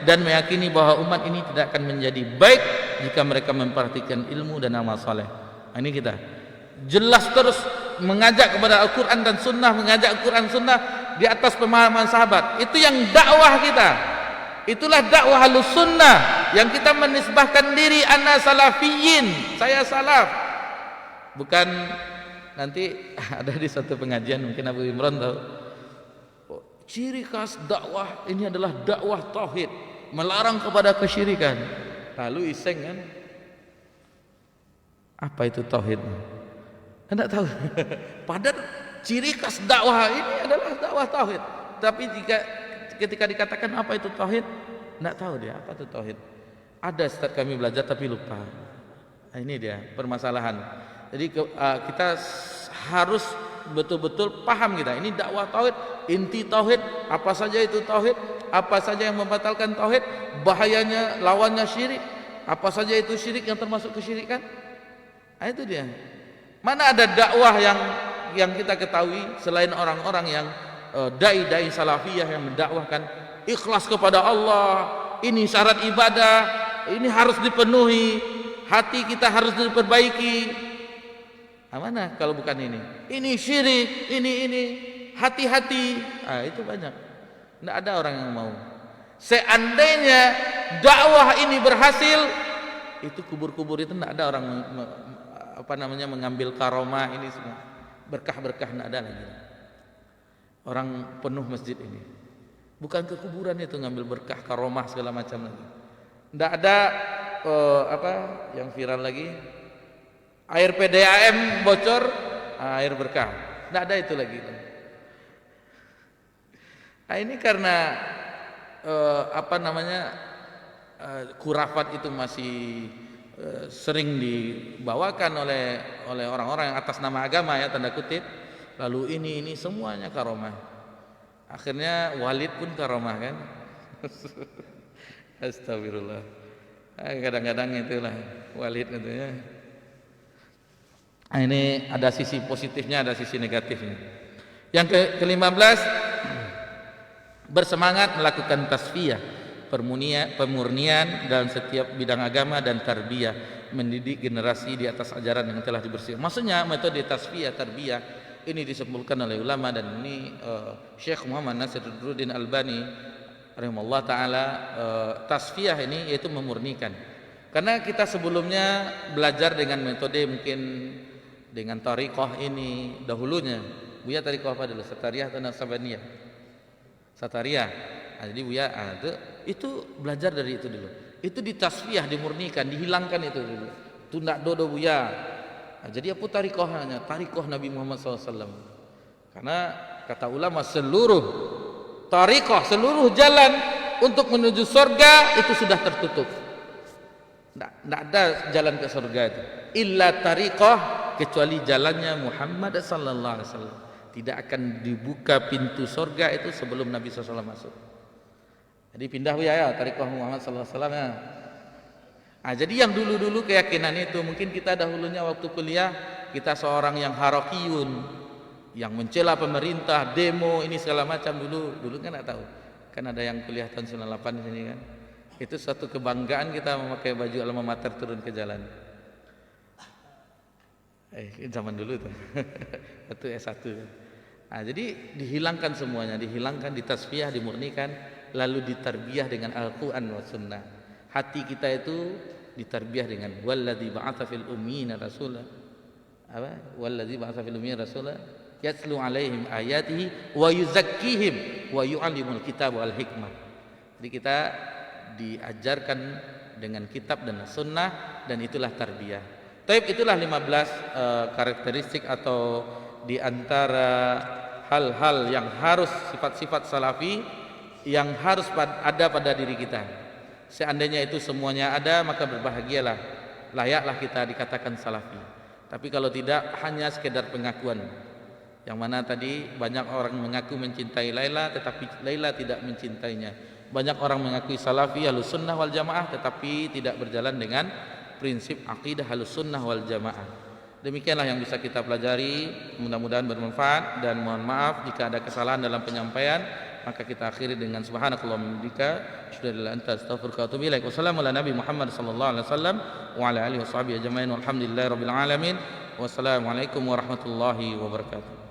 dan meyakini bahwa umat ini tidak akan menjadi baik jika mereka memperhatikan ilmu dan amal saleh. Ini kita jelas terus mengajak kepada Al-Quran dan Sunnah, mengajak Al-Quran Sunnah di atas pemahaman sahabat. Itu yang dakwah kita. Itulah dakwah Ahlus Sunnah, yang kita menisbahkan diri ana salafiyin, saya salaf. Bukan nanti ada di satu pengajian, mungkin Abu Imran tahu, ciri khas dakwah ini adalah dakwah tauhid, melarang kepada kesyirikan. Lalu iseng kan, apa itu tauhid? Anda tahu? Padahal ciri khas dakwah ini adalah dakwah tauhid. Tapi ketika dikatakan apa itu tauhid, enggak tahu dia apa itu tauhid. Ada Ustaz kami belajar tapi lupa. Nah, ini dia permasalahan. Jadi kita harus betul-betul paham kita. Ini dakwah tauhid, inti tauhid, apa saja itu tauhid, apa saja yang membatalkan tauhid, bahayanya, lawannya syirik, apa saja itu syirik yang termasuk kesyirikan. Nah, itu dia. Mana ada dakwah yang kita ketahui selain orang-orang yang dai-dai salafiyah yang mendakwahkan ikhlas kepada Allah, ini syarat ibadah, ini harus dipenuhi, hati kita harus diperbaiki. Nah, mana kalau bukan ini? Ini syirik, ini hati-hati. Itu banyak. Tidak ada orang yang mau. Seandainya dakwah ini berhasil, itu kubur-kubur itu tidak ada orang mengambil karomah ini semua, berkah-berkah tidak ada lagi. Orang penuh masjid ini, bukan ke kuburan itu ngambil berkah, karomah segala macam lagi. Tidak ada yang viral lagi, air PDAM bocor, air berkah. Tidak ada itu lagi. Nah, ini karena khurafat itu masih sering dibawakan oleh orang-orang yang atas nama agama, ya tanda kutip. Lalu ini semuanya karomah. Akhirnya Walid pun karomah kan. Astagfirullah. Kadang-kadang itulah Walid itu ya. Nah, ini ada sisi positifnya, ada sisi negatifnya. Yang ke-15, bersemangat melakukan tasfiyah, pemurnian dalam setiap bidang agama dan tarbiyah, mendidik generasi di atas ajaran yang telah dibersihkan. Maksudnya metode tasfiyah, tarbiyah ini disebutkan oleh ulama, dan ini Syekh Muhammad Nasiruddin Albani rahimahullah taala, tasfiyah ini yaitu memurnikan. Karena kita sebelumnya belajar dengan metode mungkin dengan tariqah ini dahulunya. Buya tariqah apa dulu? Satariyah atau Naqsabandiyah? Satariyah. Nah, jadi Buya itu belajar dari itu dulu. Itu ditasfiyah, dimurnikan, dihilangkan itu dulu. Itu ndak dodo Buya. Nah, jadi apa tariqahnya? Tariqah Nabi Muhammad SAW. Karena kata ulama seluruh tariqah, seluruh jalan untuk menuju surga itu sudah tertutup. Tidak ada jalan ke surga itu. Illa tariqah, kecuali jalannya Muhammad sallallahu alaihi wasallam. Tidak akan dibuka pintu surga itu sebelum Nabi SAW masuk. Jadi pindah ya tariqah Muhammad sallallahu alaihi wasallam ya. Nah, jadi yang dulu-dulu keyakinan itu, mungkin kita dahulunya waktu kuliah kita seorang yang harakiyun, yang mencela pemerintah, demo ini segala macam dulu kan enggak tahu. Kan ada yang kuliah tahun 98 di sini kan. Itu suatu kebanggaan kita memakai baju alma mater turun ke jalan. Zaman dulu tuh. Itu S1. Nah, jadi dihilangkan semuanya, dihilangkan, ditasfiyah, dimurnikan, lalu ditarbiyah dengan Al-Qur'an wa sunnah. Hati kita itu ditarbiyah dengan walladzi ba'atsa fil ummiyina rasula. Apa? Walladzi ba'atsa fil ummiyina rasula yatlu 'alaihim ayatihi wa yuzakkihim wa yu'allimul kitab wal hikmah. Jadi kita diajarkan dengan kitab dan sunnah, dan itulah tarbiyah. Taib, itulah 15 karakteristik atau di antara hal-hal yang harus, sifat-sifat salafi yang harus ada pada diri kita. Seandainya itu semuanya ada, maka berbahagialah, layaklah kita dikatakan salafi. Tapi kalau tidak, hanya sekedar pengakuan, yang mana tadi banyak orang mengaku mencintai Laila tetapi Laila tidak mencintainya. Banyak orang mengakui salafi Ahlus Sunnah wal Jamaah tetapi tidak berjalan dengan prinsip akidah Ahlus Sunnah wal Jamaah. Demikianlah yang bisa kita pelajari, mudah-mudahan bermanfaat, dan mohon maaf jika ada kesalahan dalam penyampaian. Maka kita akhiri dengan subhanakallahumma wa bihamdika asyhadu an la ilaha illa anta astaghfiruka wa atubu ilaik. Wassalamu ala nabi Muhammad sallallahu alaihi wasallam wa ala alihi washabihi ajmain walhamdulillahirabbil alamin. Wassalamualaikum warahmatullahi wabarakatuh.